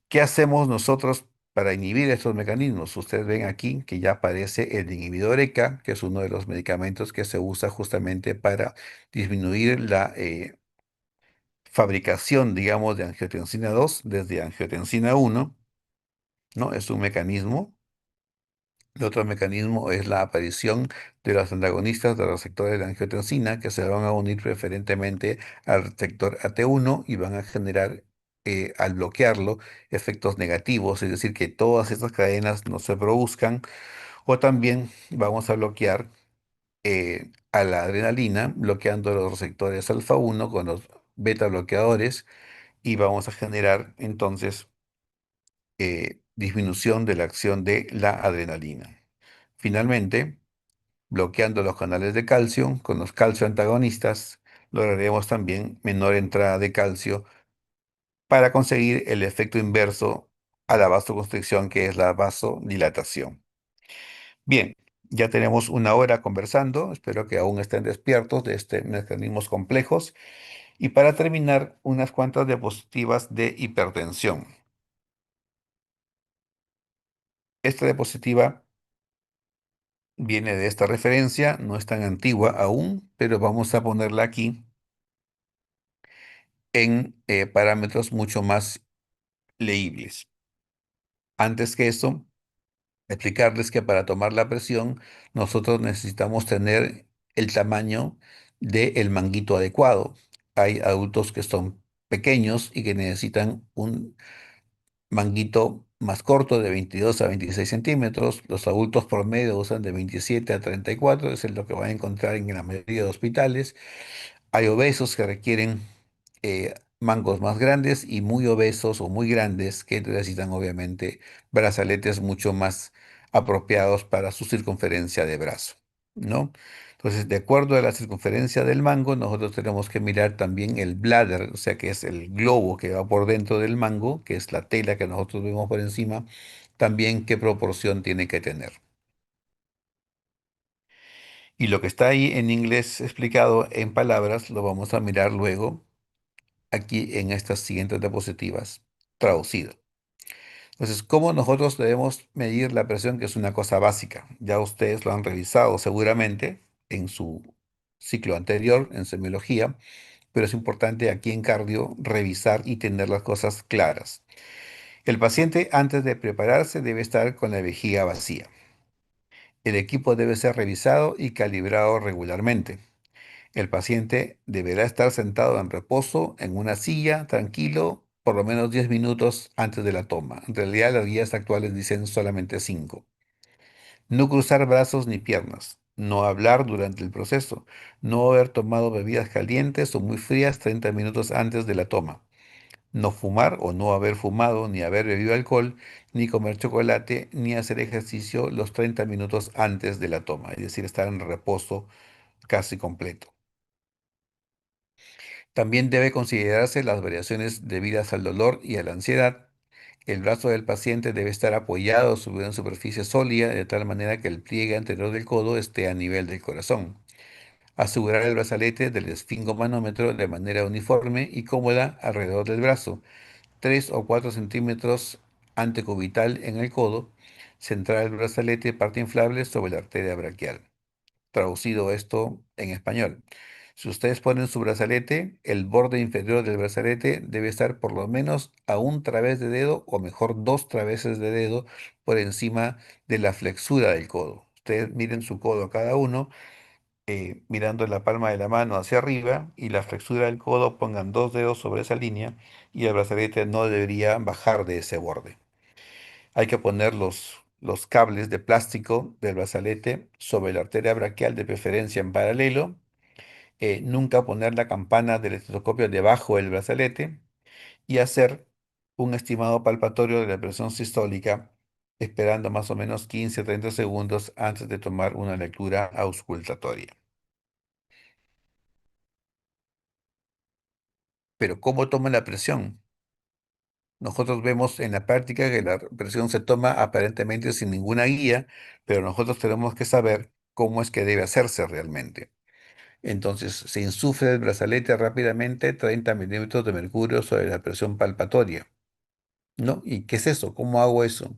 A: ¿Qué hacemos nosotros para inhibir estos mecanismos? Ustedes ven aquí que ya aparece el inhibidor ECA, que es uno de los medicamentos que se usa justamente para disminuir la fabricación, digamos, de angiotensina 2 desde angiotensina 1, ¿no? Es un mecanismo. El otro mecanismo es la aparición de los antagonistas de los receptores de la angiotensina que se van a unir preferentemente al receptor AT1 y van a generar, al bloquearlo, efectos negativos, es decir, que todas estas cadenas no se produzcan. O también vamos a bloquear a la adrenalina, bloqueando los receptores alfa 1 con los beta bloqueadores y vamos a generar entonces disminución de la acción de la adrenalina. Finalmente, bloqueando los canales de calcio con los calcio antagonistas, lograremos también menor entrada de calcio para conseguir el efecto inverso a la vasoconstricción, que es la vasodilatación. Bien, ya tenemos una hora conversando, espero que aún estén despiertos de estos mecanismos complejos. Y para terminar, unas cuantas diapositivas de hipertensión. Esta diapositiva viene de esta referencia, no es tan antigua aún, pero vamos a ponerla aquí en parámetros mucho más leíbles. Antes que eso, explicarles que para tomar la presión nosotros necesitamos tener el tamaño del manguito adecuado. Hay adultos que son pequeños y que necesitan un manguito más corto de 22 a 26 centímetros. Los adultos promedio usan de 27 a 34, eso es lo que van a encontrar en la mayoría de hospitales. Hay obesos que requieren mangos más grandes y muy obesos o muy grandes que necesitan obviamente brazaletes mucho más apropiados para su circunferencia de brazo, ¿no? Entonces, de acuerdo a la circunferencia del mango, nosotros tenemos que mirar también el bladder, o sea, que es el globo que va por dentro del mango, que es la tela que nosotros vemos por encima, también qué proporción tiene que tener. Y lo que está ahí en inglés explicado en palabras, lo vamos a mirar luego aquí en estas siguientes diapositivas, traducido. Entonces, ¿cómo nosotros debemos medir la presión? Que es una cosa básica. Ya ustedes lo han revisado seguramente en su ciclo anterior, en semiología, pero es importante aquí en cardio revisar y tener las cosas claras. El paciente antes de prepararse debe estar con la vejiga vacía. El equipo debe ser revisado y calibrado regularmente. El paciente deberá estar sentado en reposo en una silla, tranquilo, por lo menos 10 minutos antes de la toma. En realidad, las guías actuales dicen solamente 5. No cruzar brazos ni piernas. No hablar durante el proceso. No haber tomado bebidas calientes o muy frías 30 minutos antes de la toma. No fumar o no haber fumado, ni haber bebido alcohol, ni comer chocolate, ni hacer ejercicio los 30 minutos antes de la toma. Es decir, estar en reposo casi completo. También debe considerarse las variaciones debidas al dolor y a la ansiedad. El brazo del paciente debe estar apoyado sobre una superficie sólida de tal manera que el pliegue anterior del codo esté a nivel del corazón. Asegurar el brazalete del esfingomanómetro de manera uniforme y cómoda alrededor del brazo, 3 o 4 centímetros antecubital en el codo. Centrar el brazalete parte inflable sobre la arteria braquial. Traducido esto en español. Si ustedes ponen su brazalete, el borde inferior del brazalete debe estar por lo menos a un través de dedo o mejor dos traveses de dedo por encima de la flexura del codo. Ustedes miren su codo cada uno, mirando la palma de la mano hacia arriba y la flexura del codo pongan dos dedos sobre esa línea y el brazalete no debería bajar de ese borde. Hay que poner los cables de plástico del brazalete sobre la arteria braquial de preferencia en paralelo. Nunca poner la campana del estetoscopio debajo del brazalete y hacer un estimado palpatorio de la presión sistólica esperando más o menos 15 a 30 segundos antes de tomar una lectura auscultatoria. Pero ¿cómo toma la presión? Nosotros vemos en la práctica que la presión se toma aparentemente sin ninguna guía, pero nosotros tenemos que saber cómo es que debe hacerse realmente. Entonces, se insufla el brazalete rápidamente 30 milímetros de mercurio sobre la presión palpatoria, ¿no? ¿Y qué es eso? ¿Cómo hago eso?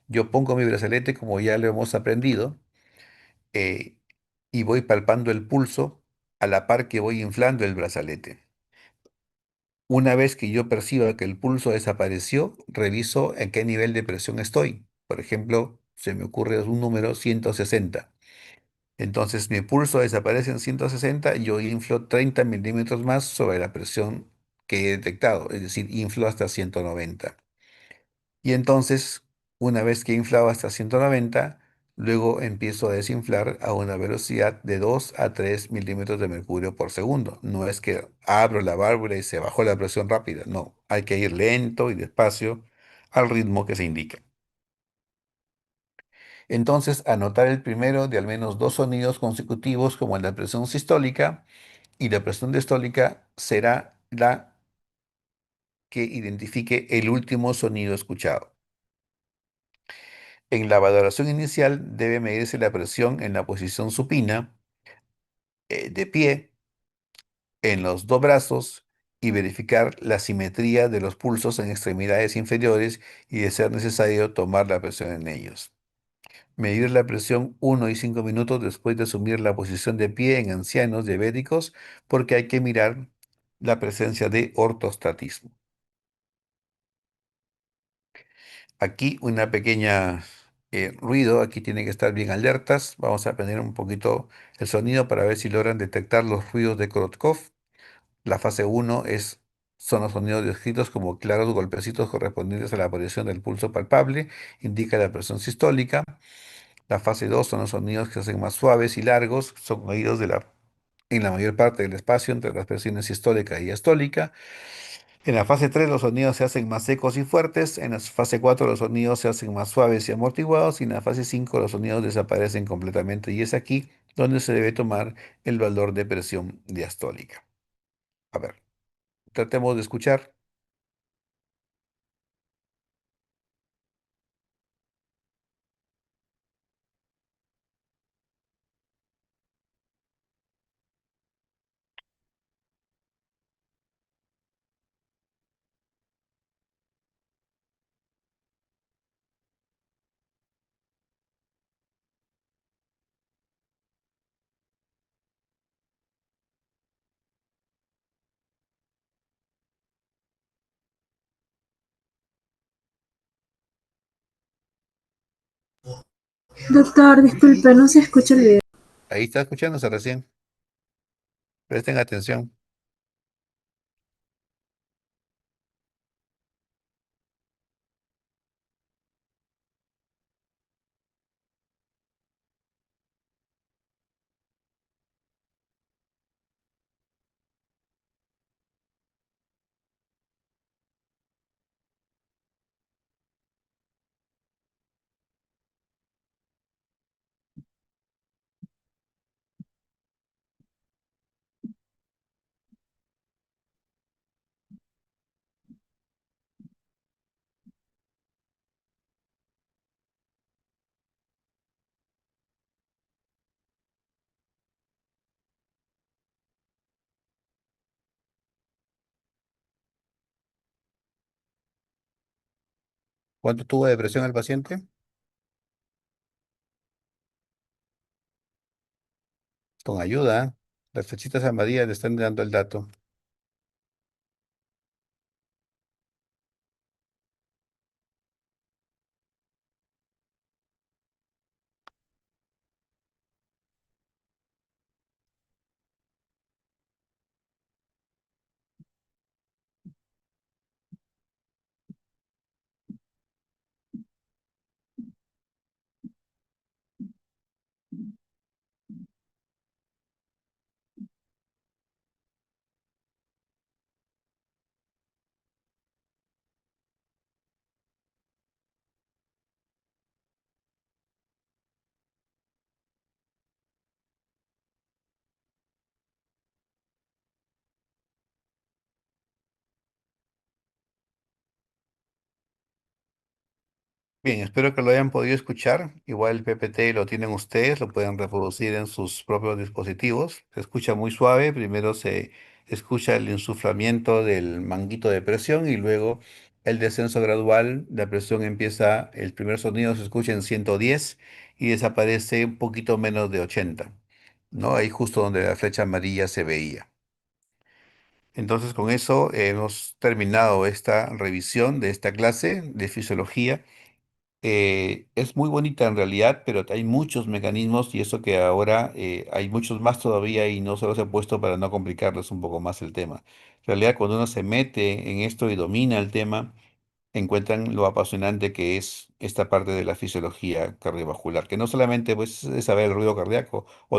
A: Yo pongo mi brazalete como ya lo hemos aprendido eh, y voy palpando el pulso a la par que voy inflando el brazalete. Una vez que yo perciba que el pulso desapareció, reviso en qué nivel de presión estoy. Por ejemplo, se me ocurre un número 160. Entonces mi pulso desaparece en 160 y yo inflo 30 milímetros más sobre la presión que he detectado, es decir, inflo hasta 190. Y entonces, una vez que he inflado hasta 190, luego empiezo a desinflar a una velocidad de 2 a 3 milímetros de mercurio por segundo. No es que abro la válvula y se bajó la presión rápida, no, hay que ir lento y despacio al ritmo que se indica. Entonces, anotar el primero de al menos dos sonidos consecutivos como la presión sistólica y la presión diastólica será la que identifique el último sonido escuchado. En la valoración inicial debe medirse la presión en la posición supina, de pie, en los dos brazos y verificar la simetría de los pulsos en extremidades inferiores y, de ser necesario, tomar la presión en ellos. Medir la presión 1 y 5 minutos después de asumir la posición de pie en ancianos diabéticos porque hay que mirar la presencia de ortostatismo. Aquí una pequeña ruido, aquí tienen que estar bien alertas. Vamos a aprender un poquito el sonido para ver si logran detectar los ruidos de Korotkov. La fase uno son los sonidos descritos como claros golpecitos correspondientes a la aparición del pulso palpable, indica la presión sistólica. La fase 2 son los sonidos que se hacen más suaves y largos, son oídos de la en la mayor parte del espacio entre las presiones sistólica y diastólica. En la fase 3 los sonidos se hacen más secos y fuertes, en la fase 4 los sonidos se hacen más suaves y amortiguados y en la fase 5 los sonidos desaparecen completamente y es aquí donde se debe tomar el valor de presión diastólica. A ver, tratemos de escuchar.
B: Doctor, disculpe, no se escucha el video.
A: Ahí está escuchándose recién. Presten atención. ¿Cuánto tuvo de presión el paciente? Con ayuda, ¿eh? Las flechitas amarillas le están dando el dato. Bien, espero que lo hayan podido escuchar. Igual el PPT lo tienen ustedes, lo pueden reproducir en sus propios dispositivos. Se escucha muy suave, primero se escucha el insuflamiento del manguito de presión y luego el descenso gradual. La presión empieza, el primer sonido se escucha en 110 y desaparece un poquito menos de 80, ¿no? Ahí justo donde la flecha amarilla se veía. Entonces con eso hemos terminado esta revisión de esta clase de fisiología. Es muy bonita en realidad, pero hay muchos mecanismos y eso que ahora hay muchos más todavía y no solo se ha puesto para no complicarles un poco más el tema. En realidad, cuando uno se mete en esto y domina el tema, encuentran lo apasionante que es esta parte de la fisiología cardiovascular, que no solamente pues, es saber el ruido cardíaco o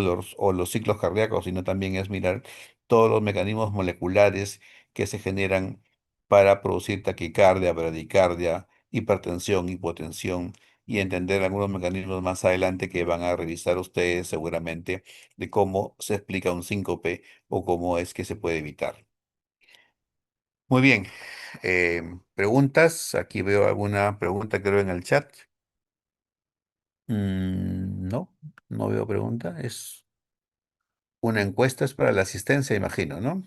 A: los ciclos cardíacos, sino también es mirar todos los mecanismos moleculares que se generan para producir taquicardia, bradicardia, hipertensión, hipotensión y entender algunos mecanismos más adelante que van a revisar ustedes seguramente de cómo se explica un síncope o cómo es que se puede evitar. Muy bien. Preguntas. Aquí veo alguna pregunta, creo, en el chat. No, no veo pregunta. Es una encuesta, es para la asistencia, imagino, ¿no?